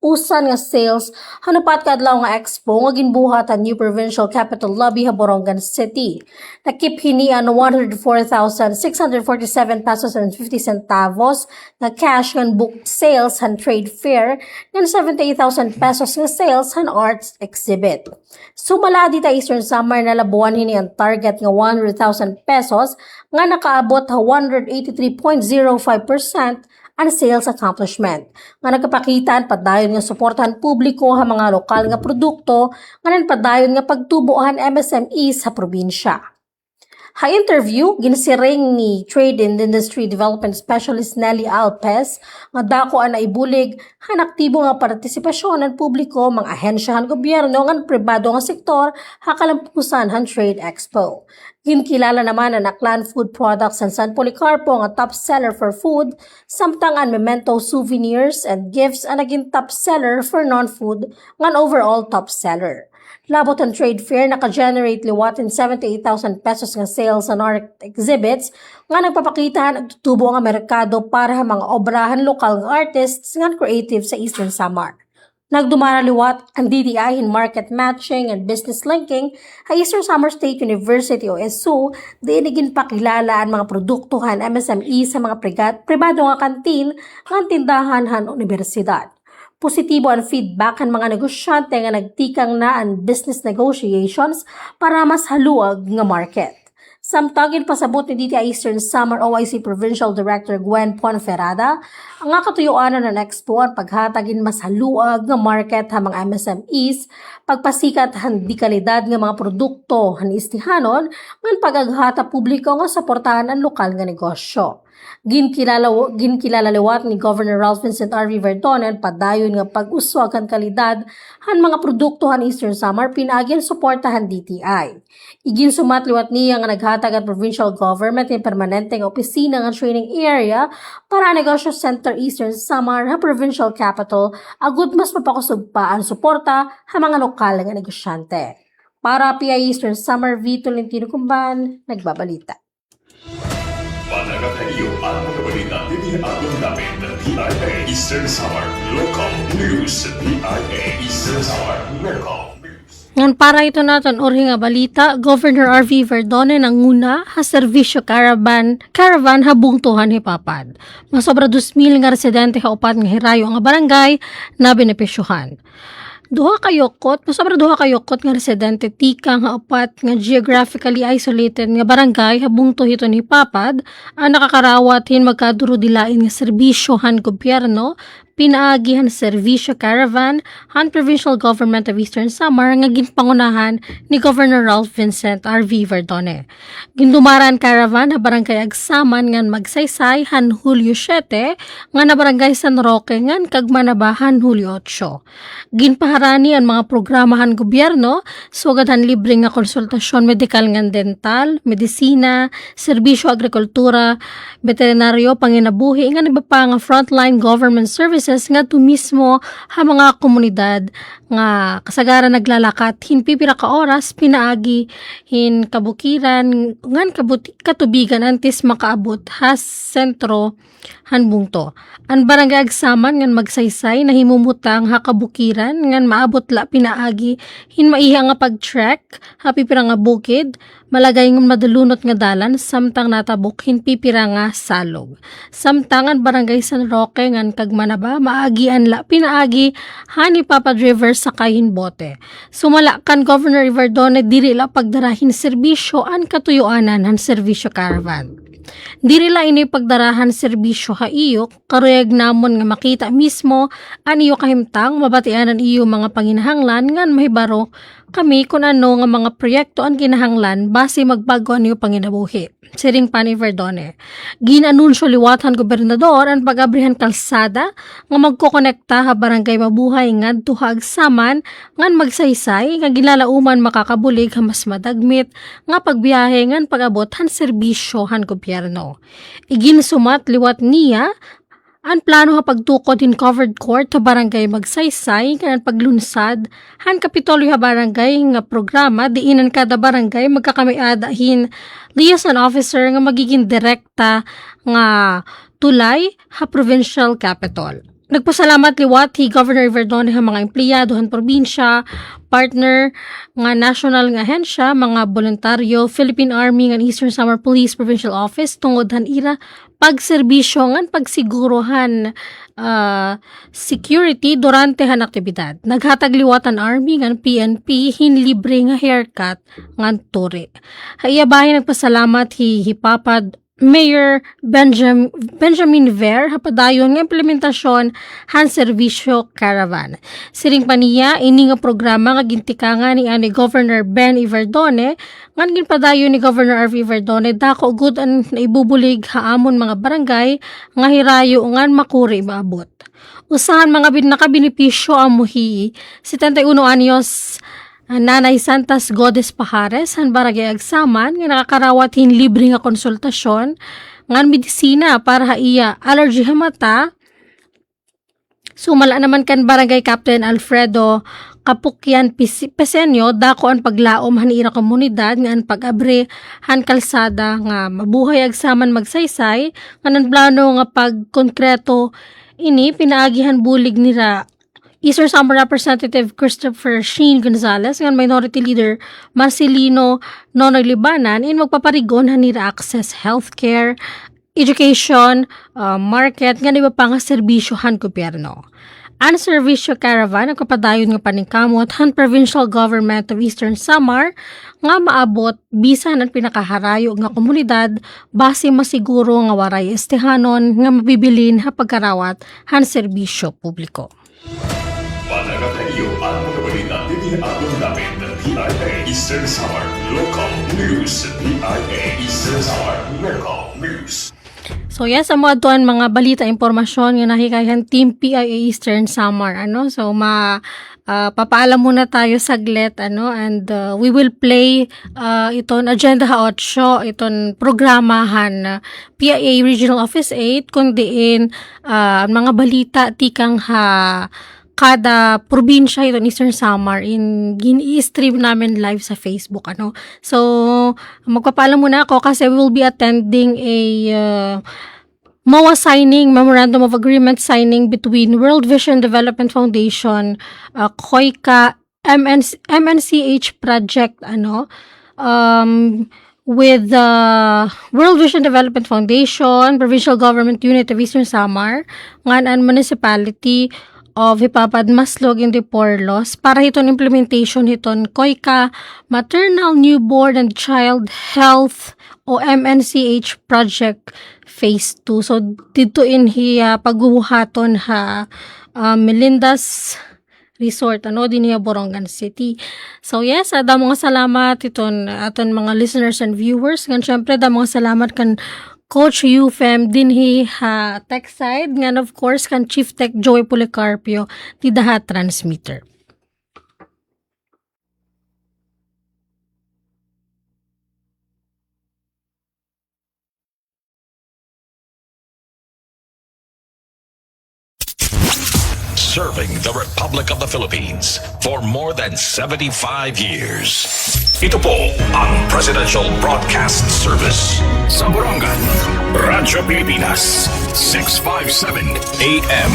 usan nga sales hanupat kadlaw nga expo nga ginbuhat ang New Provincial Capital Lobby ha Borongan City. Nakip hinian 104,647 pesos and 50 centavos nga cash nga booked sales han trade fair nga 78,000 pesos nga sales han arts exhibit. Sumala dita Eastern Samar na labuan hini ang target nga 100,000 pesos nga nakaabot ha 183.05% and sales accomplishment. Nga nagkapakitaan padayon nga suportahan publiko ang mga lokal nga produkto nga padayon nga pagtubuhan MSMEs sa probinsya. Ha interview, ginsiring ni Trade and Industry Development Specialist Nelly Alpes nga dako na ibulig han aktibo nga partisipasyon ng publiko, mga ahensyahan gobyerno ng pribado nga sektor hakalampusan han Trade Expo. Ginkilala naman ang Aklan Food Products and San Policarpo nga top seller for food, samtang ang Memento Souvenirs and Gifts ang naging top seller for non-food nga overall top seller. Labot ang trade fair naka-generate liwatin 78,000 pesos nga sales sa art exhibits nga nagpapakita ang tutubo nga merkado para sa mga obrahan lokal nga artists nga creative sa Eastern Samar. Nagdumara liwat ang DTI in market matching and business linking sa Eastern Samar State University o ESU, di inigin pakilala ang mga produktuhan MSME sa mga pribado nga kantin nga tindahan han universidad. Positibo ang feedback ng mga negosyante nga nagtikang na ang business negotiations para mas haluag nga market. Samtang pasabot ni DTI Eastern Samar OIC Provincial Director Gwen Ponferrada, ang nga katuyuan ng Expo ang paghatagin mas haluag nga market ha mga MSMEs, pagpasikat han di kalidad nga mga produkto han istihanon, ngan pagaghata publiko nga suportahan ang lokal nga negosyo. Ginkilala liwat ni Governor Ralph Vincent R. Verdone ang padayon nga pag-uswag ang kalidad han mga produkto han Eastern Samar pinagin suportahan DTI. Igin sumatliwat niya nga naghatag ang provincial government ng permanenteng opisina nga training area para negosyo center Eastern Samar ha provincial capital agud mas mapakusog pa ang suporta ha mga lokal nga negosyante. Para PI Eastern Samar, Vito Lentino Kumban, nagbabalita. Panagat na iyo ang mga balita tinihatod namin ng DIA Eastern Samar Local News. DIA Eastern Samar Local News. Ngan para ito natin ori nga balita, Governor R.V. Verdone nanguna ha servisyo caravan habungtuhan hipapad. Masobra 2,000 nga residente ha upat nga hirayo nga barangay na benepisyuhan. Masobra duha kayokot nga residente tika nga upat nga geographically isolated nga barangay habungto hito ni Papad ang nakakarawat hin magkaduro dilain nga serbisyo han gobyerno pinaagihan servisyo caravan han Provincial Government of Eastern Samar nga ginpangunahan ni Governor Ralph Vincent R.V. Verdone. Gindumaran caravan ha barangay Agsaman ngan magsaysay han Hulyo 7 nga na barangay San Roque ngan kagmanabahan Hulyo 8. Ginpaharani ang mga programahan gobyerno sugad han libre nga konsultasyon medikal ngan dental, medisina, serbisyo agrikultura, veterinaryo, panginabuhi ngan iba pa nga frontline government services nga tumismo ha mga komunidad nga kasagaran naglalakat hin pipira ka oras pinaagi hin kabukiran ngan katubigan antes makaabot ha sentro han bungto. Ang barangay Agsaman ngan magsaysay na himumutang ha kabukiran ngan maabot la pinaagi hin maiha nga pag-trek ha pipira nga bukid malagay ngan madulunot nga dalan samtang natabok hin pipira nga salog. Samtang ang barangay San Roque ngan kagmanaba maagian la pinaagi hani Papad River sa kahin bote. Sumala kan Governor Verdone diri la pagdarahin serbisyo an katuyuanan han serbisyo caravan. Diri la ini pagdarahan serbisyo ha iyo karuyag namon nga makita mismo an iyo kahimtang mabatianan iyo mga panginahanglan ngan mahibaro kami kung ano nga mga proyekto ang kinahanglan base magbago ang iyo panginabuhi. Siring pa ni Verdone. Ginanunsyo liwatan gobernador ang pag-abrihan kalsada nga magkokonekta ha barangay mabuhay ngadto ha Agsaman ngan magsaysay nga gilalauman makakabulig ha mas madagmit nga pagbiyahe ngan pag-abot han serbisyo han gobyerno. Iginsumat liwat niya ang plano ha pagtukod in covered court ha barangay magsaysay kan paglunsad han kapitolyo ha barangay nga programa diinan kada barangay magkakamiada hin liaison officer nga magiging direkta nga tulay ha provincial capital. Nagpasalamat liwat hi Governor Verdone ha mga empleyado han probinsya, partner nga national nga ahensya, mga voluntaryo, Philippine Army nga Eastern Samar Police Provincial Office tungod han ira pagserbisyo ngan pagsiguruhan security durante han aktibidad. Naghatag liwatan Army ngan PNP hin libre nga haircut ngan turi. Haiyabahin nagpasalamat hi Papad Mayor Benjamin Ver hapadayon nga implementasyon han serbisyo caravan. Siring paniya ini nga programa nga gintikangan ni Governor Ben Iverdone ngan ginpadayon ni Governor R.V. Iverdone dako gud an naibubulig haamon mga barangay nga hirayo ngan makuri maabot. Usahan mga nakabenepisyo ang muhi 71 anyos Nanay Santas Godes Pajares han barangay Agsaman nga nakakarawat hin libre nga konsultasyon ngan medisina para haiya allergy ha mata. Sumala naman kan barangay Captain Alfredo Kapukyan Pesenyo dako ang paglaom han ira komunidad nga ang pag-abre han kalsada nga mabuhay Agsaman magsaysay nganan plano nga pagkonkreto ini pinaagihan bulig nira Eastern Samar Representative Christopher Sheen Gonzalez ng Minority Leader Marcelino Nonoy Libanan in magpaparigon nila access healthcare, education, market, nga iba pa nga serbisyohan gobyerno. Ang serbisyo caravan ang kapadayon nga paningkamot han Provincial Government of Eastern Samar nga maabot bisan ang pinakaharayo nga komunidad base masiguro nga waray estehanon nga mabibilin ha pagkarawat han serbisyo publiko. Panagap iyo ang mga balita tinihabol namin ng PIA Eastern Samar Local News. PIA Eastern Samar Local News. So yes, amo adtuan mga balita impormasyon nga nahikayan Team PIA Eastern Samar So papaalam muna tayo saglit and we will play iton agenda ha 8 iton programahan PIA Regional Office 8 kung diin mga balita tikang ha kada probinsya ito Eastern Samar gini-stream namin live sa Facebook So magpapaalam muna ako kasi we will be attending a MOA signing, Memorandum of Agreement signing between World Vision Development Foundation, COICA, MNCH project with the World Vision Development Foundation, Provincial Government Unit of Eastern Samar, ngan Municipality of Hipapad Maslog in the Porlos para hiton implementation hiton COICA Maternal, Newborn and Child Health o MNCH project phase 2. So dito in hiya pagbubuhaton ha Melinda's Resort din niya Borongan City. So yes, damo nga salamat iton aton mga listeners and viewers. Ngan syempre damo nga salamat kan Coach UFM dinhi ha tech side ngan of course kan Chief Tech Joey Policarpio ti daha transmitter. Serving the Republic of the Philippines for more than 75 years. Ito po ang Presidential Broadcast Service. Sa Borongan, Radyo Pilipinas, 657 AM.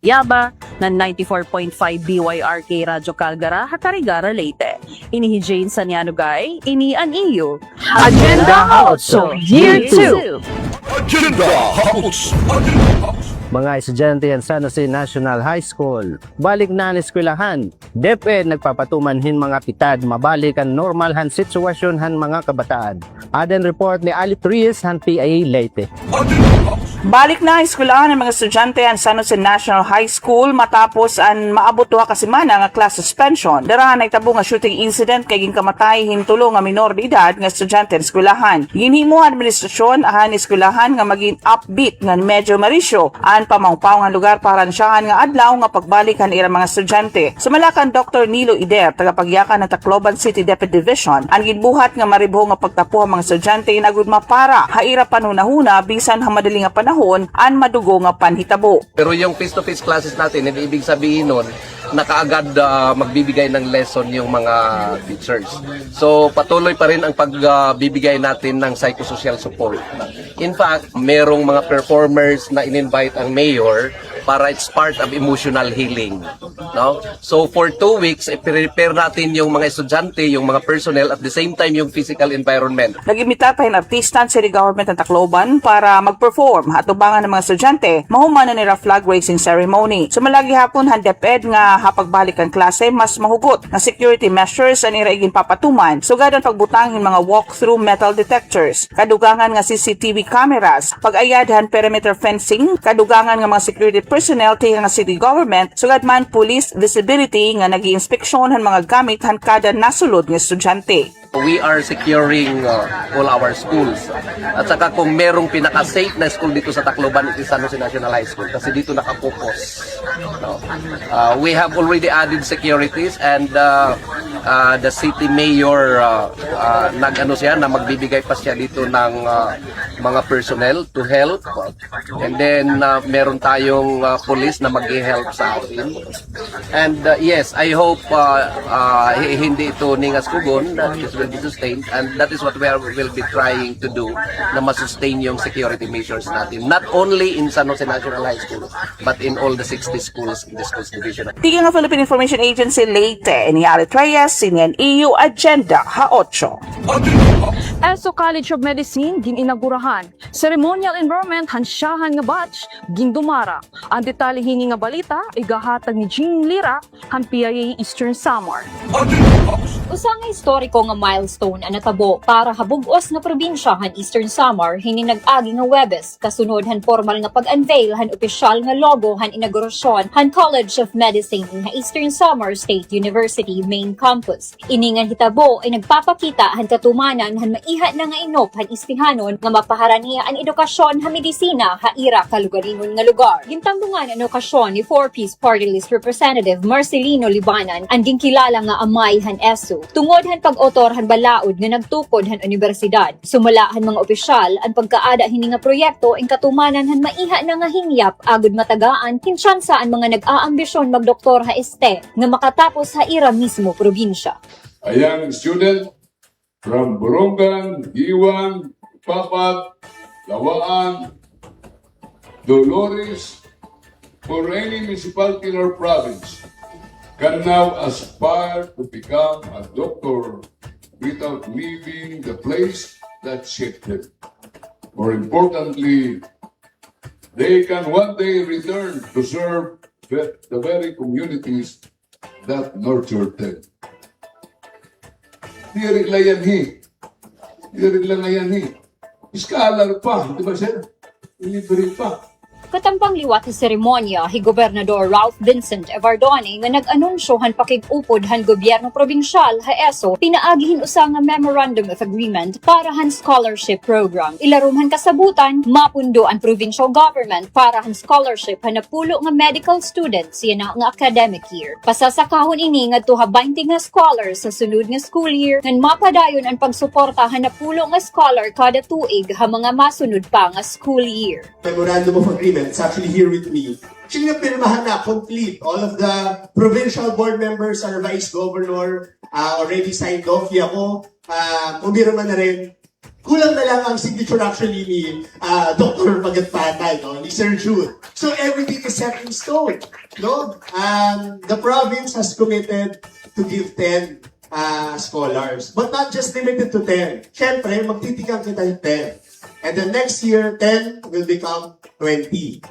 Yaba na 94.5 BYRK Radyo Calgara, Hatarigara, Leyte. Ini Jane Sanyanugay, ini an iyo. Agenda House Year 2. Agenda House. Mga estudyante yan sa San Jose National High School, balik na ang eskwelahan. DepEd nagpapatumanhin mga pitad, mabalik ang normal han sitwasyon han mga kabataan. Adan report ni Alip Reyes han PIA Leyte. Balik na ang eskwelahan ng mga estudyante ang San Jose National High School matapos ang maabot duha ka semana nga class suspension. Darahan nagtabo nga shooting incident kay ginkamatay hintulo nga minor de edad nga estudyante ng eskwelahan. Ginhimo ang administrasyon ahan eskwelahan nga maging upbeat nga medyo marisyo ang pamangpaw nga lugar para siyahan nga adlaw nga pagbalik ang irang mga estudyante. Sumalakan Dr. Nilo Ider, tagapagyakan ng Tacloban City Deputy Division, ang ginbuhat nga maribo nga pagtapo ang mga estudyante inagud mapara haira panunahuna bisan ha madaling nga panahon an madugo nga panhitabo. Pero yung face-to-face classes natin, hindi ibig sabihin nun na kaagad magbibigay ng lesson yung mga teachers. So patuloy pa rin ang pagbibigay natin ng psychosocial support. In fact, merong mga performers na in-invite ang mayor para it's part of emotional healing. No? So for 2 weeks, i-prepare natin yung mga estudyante, yung mga personnel, at the same time yung physical environment. Nag-imita pa yung artista ng City Government ng Tacloban para mag-perform at tubangan ng mga estudyante mahuman na nila flag raising ceremony. Sumalagi hapon han DepEd nga hapagbalik ang klase mas mahugot na security measures ang iraigin papatuman sugad ang pagbutangin mga walk-through metal detectors, kadugangan nga CCTV cameras, pag-ayadhan perimeter fencing, kadugangan nga mga security personnel tiya nga City Government sugad man police visibility nga nag-iinspeksyon han mga gamit han kada nasulod nga estudyante. We are securing all our schools. At saka kung merong pinaka-safe na school dito sa Tacloban, it is San Jose National High School kasi dito nakapokus. No? We have already added securities and the city mayor nag-ano siya na magbibigay pa siya dito ng mga personnel to help. And then meron tayong police na mag-help sa atin. And yes, I hope hindi ito ningas kugon, that this will be sustained, and that is what will be trying to do na masustain yung security measures natin. Not only in San Jose National High School, but in all the 60 schools in the schools division. Tingin nga Philippine Information Agency Leyte, ni Alit Reyes, CNN EU Agenda Ha-8. ESO College of Medicine gininaugurahan. Ceremonial enrollment hansyahan nga batch gindumara. Ang detalye hini nga balita igahatag ni Jean Lira han PIA Eastern Samar. Usang historiko nga milestone ang natabo para habugos nga probinsya han Eastern Samar hini nag-agi nga Webes kasunod han formal nga pag-unveil han opisyal nga logo han inaugurasyon han College of Medicine nga Eastern Samar State University main campus. Iningan hitabo ay nagpapakita han katumanan han maiha na nga inop han istihanon nga mapaharan niya ang edukasyon han medisina haira kalugaringon nga lugar. Gintambungan ang okasyon ni 4-piece party list representative Marcelino Libanan ang gingkilala nga amay han ESO tungod han pag-otor han balaod nga nagtukod han universidad. Sumala han mga opisyal ang pagkaada hini nga proyekto ing katumanan han maiha na nga hingyap agud matagaan kinsansa ang mga nag-aambisyon magdoktor ha este nga makatapos ha ira mismo probinsya. A young student from Borongan, Iwan, Papat, Lawaan, Dolores, or any municipality in our province can now aspire to become a doctor without leaving the place that shaped them. More importantly, they can one day return to serve the very communities that nurtured them. Di rin lang yan Di rin lang yan Scholar pa, di ba sir? Libre pa. Katampang liwat sa seremonya, hi Gobernador Ralph Vincent Evardoni nga nag-anunsyo han pakig-upod han gobyerno probinsyal ha ESO pinaagihin usa nga Memorandum of Agreement para han scholarship program. Ilarum han kasabutan, mapundo ang provincial government para han scholarship han napulo nga medical students siya nga academic year. Pasasakahon ini nga tuha 20 nga scholars sa sunod nga school year ngan mapadayon ang pagsuporta han napulo nga scholar kada tuig ha mga masunod pa nga school year. Memorandum of Agreement. It's actually here with me. Actually, pirmahan na complete. All of the provincial board members, our vice governor, already signed off. Ako, kung di naman na rin, kulang na lang ang signature actually ni Dr. Magatpatay, no? Ni Sir Jude. So everything is set in stone. No? The province has committed to give 10 scholars. But not just limited to 10. Siyempre, magtitikang kita yung 10. And the next year, 10 will become 20.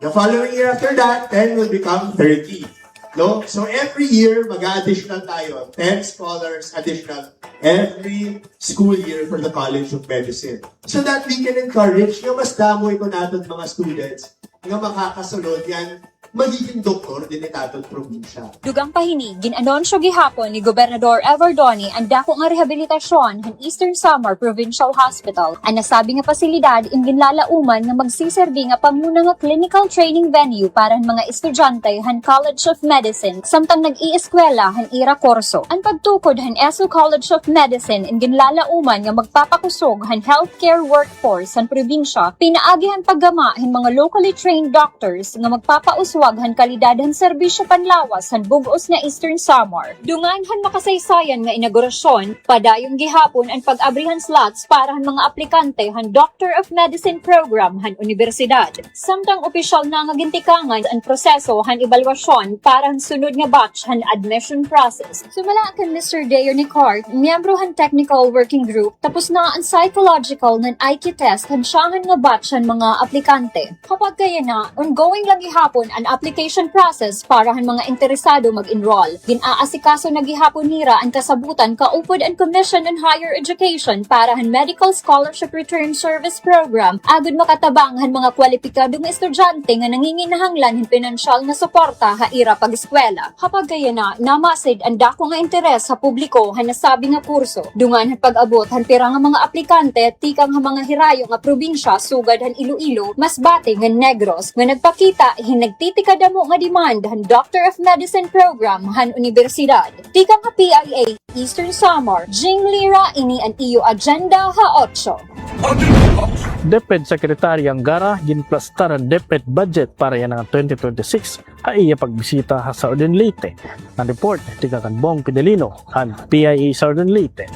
The following year after that, 10 will become 30. No? So every year, mag-additional tayo. 10 scholars additional every school year for the College of Medicine. So that we can encourage yung mas damoy ko natin mga students nga makakasunod yan magiging doktor din itatod probinsya. Dugang pahini, gin-anonsyo gihapon ni Gobernador Evardoni ang dako nga rehabilitasyon han Eastern Samar Provincial Hospital. Ang nasabi nga pasilidad in ginlalauman nga magsiserbi nga pamuna nga clinical training venue para han mga estudyante han College of Medicine samtang nag-ieskwela han ira korso. Ang pagtukod han ESO College of Medicine in ginlalauman nga magpapakusog han healthcare workforce han probinsya, pinaagi han paggama han mga locally trained doctors nga magpapauswa aswaghan kalidadhan serbisyo panlawas han bugos nga Eastern Samar. Dungan han makasaysayan nga inaugurasyon, padayong gihapon ang pag-abrihan slots para han mga aplikante han Doctor of Medicine program han universidad. Samtang opisyal na nga gintikangan ang proseso han ebalwasyon para han sunod nga batch han admission process. Sumala kan Mr. Dayor Nicart, miyembro han technical working group, tapos na ang psychological ng IQ test han siyangan nga batch han mga aplikante. Kapag kaya na, ongoing lang gihapon ang application process para han mga interesado mag-enroll. Ginaasikaso na gihapon nira ang kasabutan kaupod ang Commission on Higher Education para han Medical Scholarship Return Service Program agud makatabang han mga kwalipikadong estudyante nga nanginginahanglan han pinansyal na suporta ha ira pag-eskwela. Kapag kaya na, namasid ang dako nga interes sa publiko han nasabi nga kurso. Dungan han pag-abot han pira nga mga aplikante tikang ha mga hirayo nga probinsya sugad han Iloilo, Masbate nga Negros nga nagpakita hinagtitikada mo nga demand han Doctor of Medicine program han universidad. Tikang nga PIA Eastern Samar, Jing Lira ini ang iyo agenda ha 8. DepEd Secretary Angara ginplastar ang DepEd budget para yan ng 2026 ay iya pagbisita sa Southern Leyte. Ang report tika kan Bong Pidelino ang PIA Southern Leyte.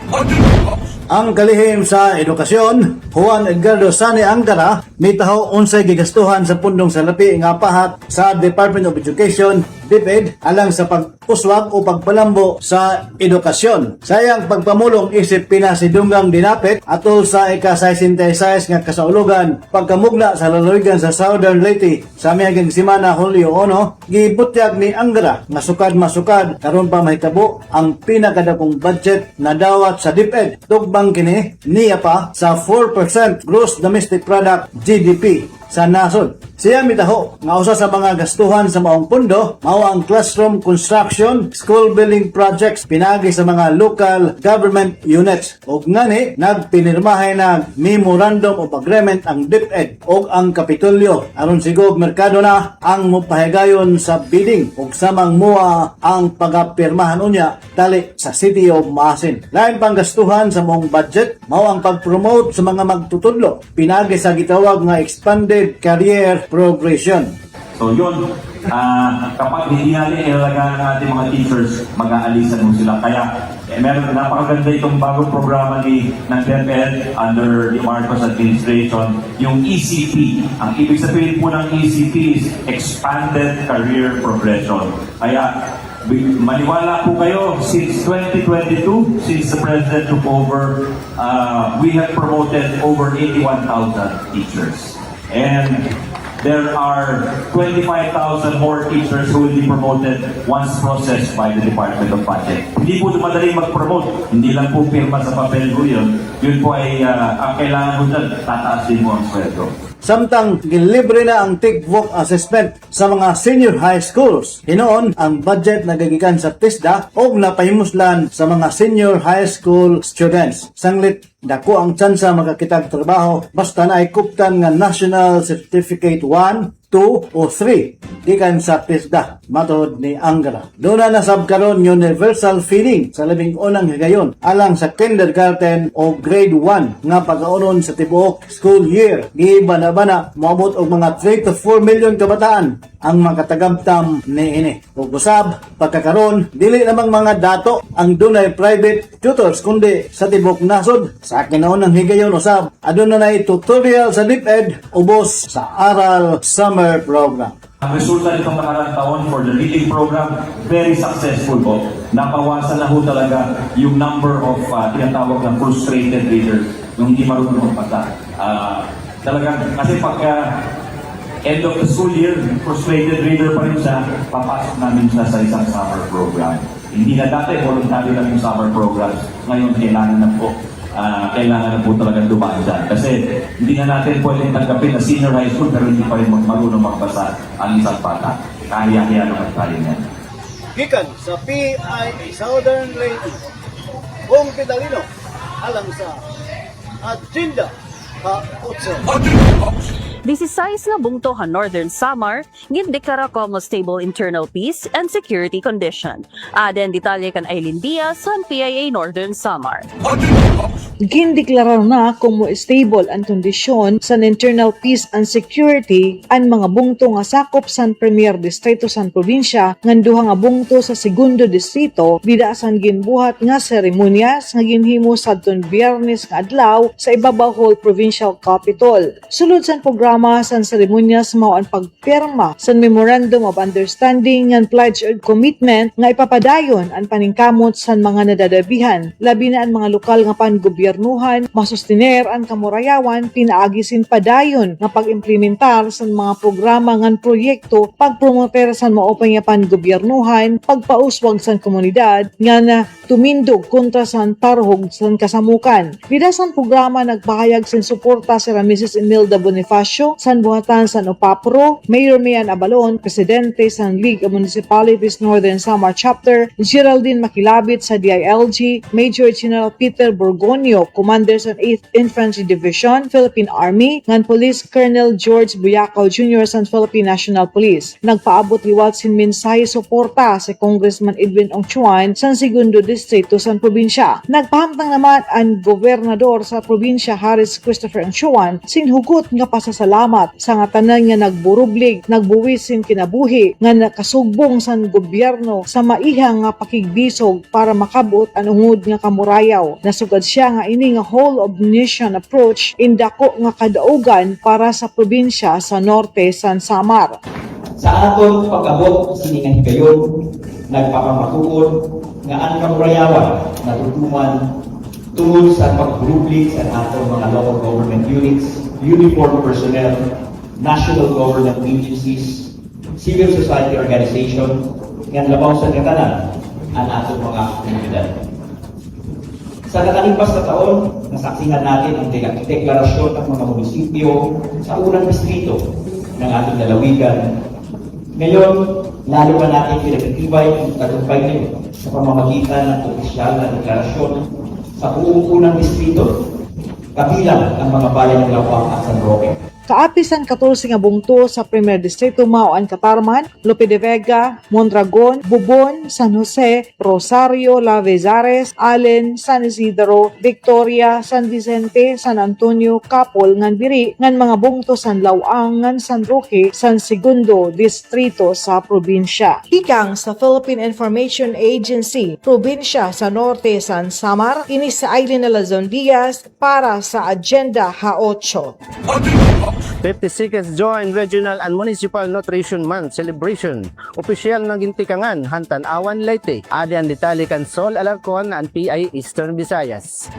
Ang kalihim sa edukasyon, Juan Edgardo Sane Angara, mitaho unsay gigastuhan sa pundong salapi nga pahat sa Department of Education, DepEd, alang sa pagpuswag o pagpalambo sa edukasyon. Sayang pagpamulong isip pinasidunggang dinapit atol sa ika-66 nga kasaulugan pagkamugna sa lalawigan sa Southern Leyte sa miagang simana Hulyo 1, gibutyag ni Angara nga sukad-masukad karon pa mahitabo ang pinakadakong budget na dawat sa DepEd. Tugbang kini niya pa sa 4% gross domestic product GDP sa nasod. Siya mitaho nga usa sa mga gastuhan sa maong pundo mao ang classroom construction, school building projects pinagi sa mga local government units. Ug ngani nagpinirmahay na memorandum of agreement ang DepEd ug ang Kapitolyo aron sigog merkado na ang mopahigayon sa bidding ug samang mua ang pagapirmahan unya tali sa City of Maasin. Lain pang gastuhan sa maong budget mao ang pag-promote sa mga magtutudlo pinagi sa gitawag nga expanded career progression. So yun, kapag hindi natin ilalagaan ng ating mga teachers, mag-aalisan mo sila. Kaya meron napakaganda itong bagong programa ng DepEd under the Marcos administration, yung ECP. Ang ibig sabihin po ng ECP is Expanded Career Progression. Kaya maniwala po kayo, since 2022, since the President took over, we have promoted over 81,000 teachers. And there are 25,000 more teachers who will be promoted once processed by the Department of Budget. Hindi po madaling mag-promote. Hindi lang po pirma sa papel po yun. Yun po ay ang kailangan mo dyan, tataas din mo ang sweldo. Samtang gilibre na ang TICVOC assessment sa mga senior high schools. Hinoon ang budget na gagikan sa TISDA o napahimuslan sa mga senior high school students. Sanglit dako ang tsansa makakitag trabaho basta na ay kuptan nga National Certificate 1, 2 o 3 gikan sa TISDA matod ni Angara. Doon na nasabkaron universal feeding sa labing unang higayon alang sa kindergarten o grade 1 nga pagkaunon sa tibuok school year. Gibana-bana moabot og mga 3 to 4 million kabataan ang makatagamtam niini. Ug usab pagkakaron dili namang mga dato ang dunay private tutors kundi sa tibuok nasod. Sa kinaunang higayon usab aduna nay tutorial sa DepEd ubos sa aral summer program. Ang resulta nitong nakaraang taon for the reading program, very successful po. Napawasan na po talaga yung number of tinatawag ng frustrated readers, yung hindi marunong magbasa. Talagang, kasi pagka end of the school year, frustrated reader pa rin siya, papasok namin siya sa isang summer program. Hindi na dati, voluntary lang yung summer programs. Ngayon, kailangan na po talagang dumaan dyan. Kasi hindi na natin pwedeng tanggapin na senior high school pero hindi pa rin marunong magbasa ang isang bata. Kaya naman tayo yan. Gikan sa PIA Southern Leyte, Bong Pidelino, alang sa Agenda Ha 8. 16 nga bungtohan Northern Samar gindeklara como stable internal peace and security condition. Aden detalye kan Aileen Diaz sa PIA Northern Samar. Gindeklarar na como stable ang kondisyon sa internal peace and security ang mga bungto nga sakop sa Premier Distrito sa probinsya ngan duha nga bungto sa Segundo Distrito bidaasan ginbuhat nga seremonyas nga ginhimo sadtong Biyernes nga adlaw sa Ibabaw Hall Provincial Capitol. Sulod sa programa sa seremonyas mao ang pagpirma sa Memorandum of Understanding and Pledge of Commitment nga ipapadayon ang paningkamot sa mga nadadabihan labi na ang mga lokal nga pangobyernuhan masustiner ang kamurayawan pinaagisin padayon nga pag-implementar sa mga programa ngan proyekto pagpromoter sa maopay nga pangobyernuhan pagpauswag sa komunidad nga na tumindog kontra sa tarhog sa kasamukan. Bidasan programa nagpahayag sin suporta si Mrs. Imelda Bonifacio san buhatan san Opapro, Mayor Mian Abalon, Presidente san League of Municipalities Northern Samar Chapter, Geraldine Makilabit sa DILG, Major General Peter Borgonio, Commander sa 8th Infantry Division, Philippine Army, ngan Police Colonel George Buyakaw Jr. sa Philippine National Police. Nagpaabot liwat sin mensahe suporta si Congressman Edwin Ongchuan sa Segundo Distrito sa probinsya. Nagpahamtang naman ang gobernador sa probinsya Harris Christopher Ongchuan sin hugot nga pasasalamat sa nga tanan nga nagburublig, nagbuwis sin kinabuhi nga nakasugbong sa gobyerno sa maihang nga pakigbisog para makabot ang ungod nga kamurayaw. Nasugad siya nga ini nga whole of nation approach indako nga kadaugan para sa probinsya sa norte san Samar. Sa aton pag-abot siningan higayon, nagpapamakukod nga ang kamurayawan natutuman tungod sa pagburublig sa atong mga local government units, uniformed personnel, national government agencies, civil society organization, nga labaw sa katanan ang atong mga komunidad. Sa nakalipas na taon, nasaksihan natin ang deklarasyon ng mga munisipyo sa unang distrito ng ating lalawigan. Ngayon, lalo pa natin pinagtitibay ang tagumpay nito sa pamamagitan ng opisyal na deklarasyon sa buong unang distrito, kabilang ang mga bayan ng Lawak at San Roque. Kaapisan 14 nga bungto sa Premier Distrito mao ang Catarman, Lope de Vega, Mondragon, Bubon, San Jose, Rosario, Lavezares, Allen, San Isidro, Victoria, San Vicente, San Antonio, Capol, ngan biri ngan mga bungto San Lawang, ngan San Roque, San Segundo Distrito sa probinsya. Ikang sa Philippine Information Agency, probinsya sa Norte San Samar, ini sa Aileen Alazon Diaz para sa Agenda Ha-8. 56th Joint Regional and Municipal Nutrition Month Celebration. Opisyal na gintikangan hantan awan Leyte. Adi ang detalye kan Sol Alarcon ang PI Eastern Visayas.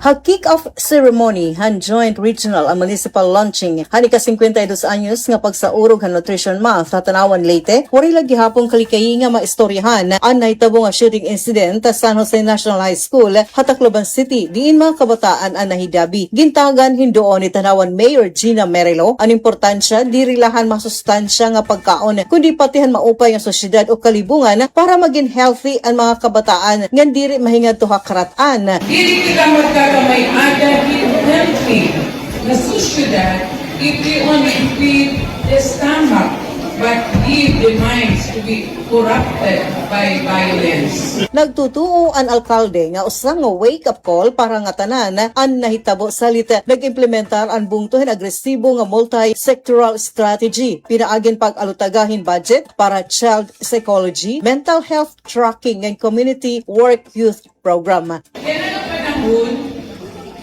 Kick-off ceremony han Joint Regional and Municipal Launching han ika-52 anyos nga pagsaurog han Nutrition Month sa Tanawan Leyte. Wari lagi hapong kalikayi nga maistoryahan ang nahitabo nga shooting incident sa San Jose National High School Tacloban City. Diin mga kabataan ang nahidabi. Gintagan hindoon ni Tanawan Mayor Gina Merelo ang importansya di rilahan masustansya nga pagkaon kundi patihan maupay ang sosyedad o kalibungan para maging healthy ang mga kabataan ngan diri mahingad to hakaratan. Dili kita magkakamay-ada healthy na sosyedad if we only feed the stomach but leave the minds to be corrupted by violence. Nagtutuo ang alkalde nga usa nga wake-up call para nga tanan ang nahitabo salita nag-implementar ang bungtuhin agresibo nga multi-sectoral strategy. Pinaagin pag-alutagahin budget para child psychology, mental health tracking and community work youth program. Kaya na panahon,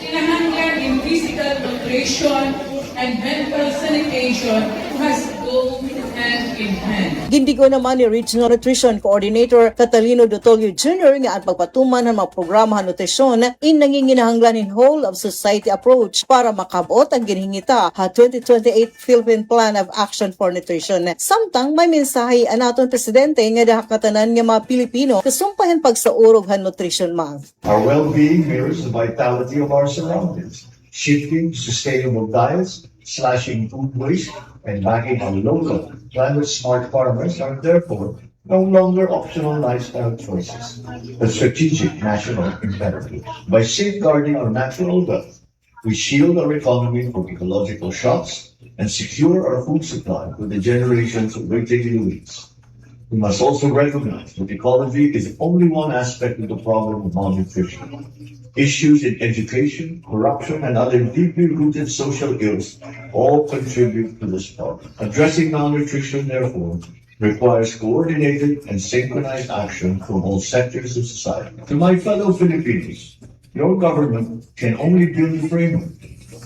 kinahanglan in physical nutrition and mental sanitation has go hand in hand. Gindigo naman ni Regional Nutrition Coordinator Catalino Dotolio Jr. nga ang pagpatuman ng mga programa ng nutrisyon in nanginginahanglan in whole of society approach para makabot ang ginhingita ha 2028 Philippine Plan of Action for Nutrition. Samtang may mensahe ang aton presidente nga dahakatanan nga mga Pilipino kasumpahan pagsaurog han Nutrition Month. Our well-being mirrors the vitality of our surroundings. Shifting to sustainable diets, slashing food waste, and backing our local, climate-smart farmers are therefore no longer optional lifestyle choices, but strategic national imperatives. By safeguarding our natural wealth, we shield our economy from ecological shocks and secure our food supply for the generations waiting in weeks. We must also recognize that ecology is only one aspect of the problem of malnutrition. Issues in education, corruption, and other deeply rooted social ills all contribute to this problem. Addressing malnutrition, therefore, requires coordinated and synchronized action from all sectors of society. To my fellow Filipinos, your government can only build the framework.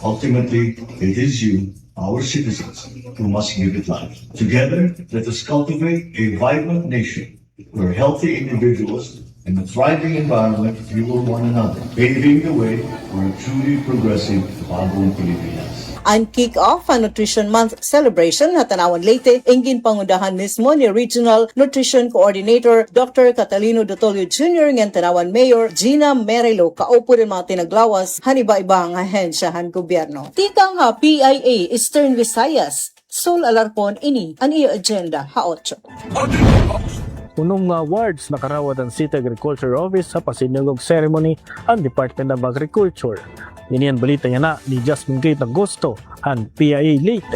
Ultimately, it is you, our citizens, who must give it life. Together, let us cultivate a vibrant nation where healthy individuals and a thriving environment fuel one another, paving the way for a truly progressive bagong Pilipinas. Ang kick-off ang Nutrition Month celebration na Tanawan Leyte, ingin pangundahan mismo ni Regional Nutrition Coordinator Dr. Catalino Dotolio Jr. ng Tanawan Mayor Gina Merelo, kaupo rin mga tinaglawas haniba-iba ang ahensyahan gobyerno. Titang ha PIA Eastern Visayas, Sol Alarcon ini ang iyo agenda ha 8. Unong awards nakarawat ang City Agriculture Office sa pasinugog ceremony ang Department of Agriculture. Ninian balita niya na ni Jasmine Kate Agosto ang PIA Leyte.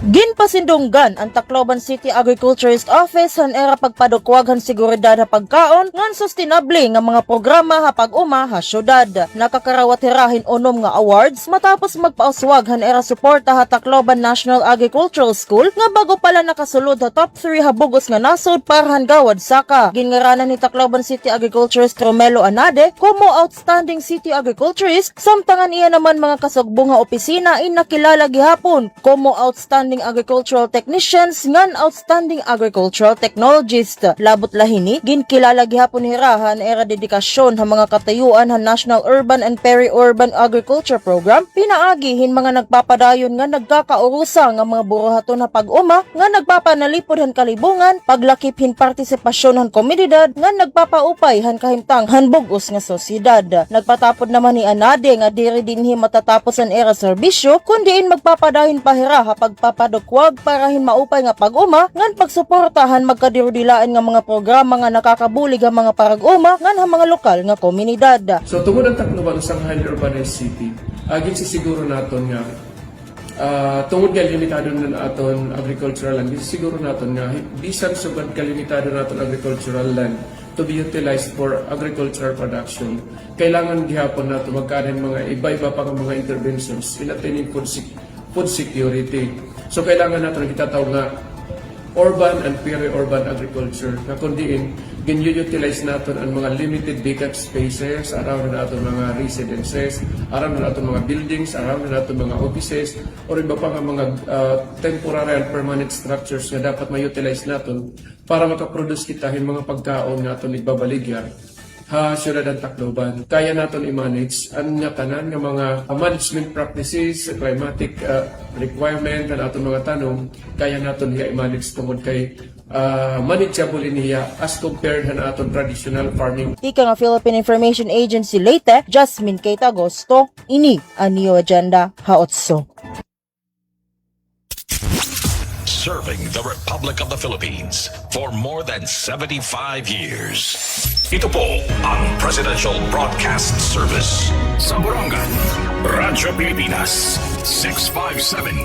Ginpasindunggan ang Tacloban City Agriculturist Office han era pagpadukwaghan seguridad ha pagkaon ngan sustainable nga mga programa ha pag-uma ha syudad. Nakakarawat hirahin unom nga awards matapos magpauswag han era suporta ha Tacloban National Agricultural School nga bago pala nakasulod ha top 3 ha bugos nga nasod para han gawad saka. Gingaranan ni Tacloban City Agriculturist Romelo Anade como outstanding city agriculturist, samtangan iya naman mga kasugbong ha opisina in nakilala gihapon como outstanding agricultural technicians ngan outstanding agricultural technologist. Labot lahini ginkilala gihapon hirahan era dedikasyon ha mga katayuan ha National Urban and Peri-Urban Agriculture Program, pinaagihin mga nagpapadayon nga nagkakaurusa nga mga buruhaton ha pag-uma nga nagpapanalipod han kalibungan, paglakip hin partisipasyon han komunidad nga nagpapaupay han kahimtang han bugos nga sosyedad. Nagpatapod naman ni Anade nga diri dinhi matatapos ang era serbisyo kundiin magpapadahin pahira ha pagpapadukwag para hin maupay nga pag-uma ngan pagsuportahan magkadirudilaan nga mga programa nga nakakabulig ang mga parag-uma ngan ang mga lokal nga komunidad. So tungod ang Tacloban usang highly urbanized city, agin sisiguro naton nga tungod nga limitado na aton agricultural land, siguro naton nga bisan sugad kalimitado naton agricultural land to be utilized for agricultural production, kailangan gihapon nato magkaroon mga iba-iba pa mga interventions in attaining food security. So kailangan nato gitatawag nga urban and peri-urban agriculture na kundiin gin-utilize naton ang mga limited vacant spaces around na aton mga residences, around na aton mga buildings, around na aton mga offices, or iba pa nga mga temporary and permanent structures na dapat ma-utilize naton para makaproduce kita hin mga pagkaon nga aton igbabaligya ha syudad ng Tacloban. Kaya naton i-manage ang nga tanan nga mga management practices, climatic requirement na aton mga tanong, kaya naton i-manage tungod kay manageable niya as compared na aton traditional farming. Ika nga Philippine Information Agency Leyte, Jasmine Kate Agosto, ini ang Neo Agenda ha 8. Serving the Republic of the Philippines for more than 75 years. Ito po ang Presidential Broadcast Service sa Borongan, Radyo Pilipinas, 657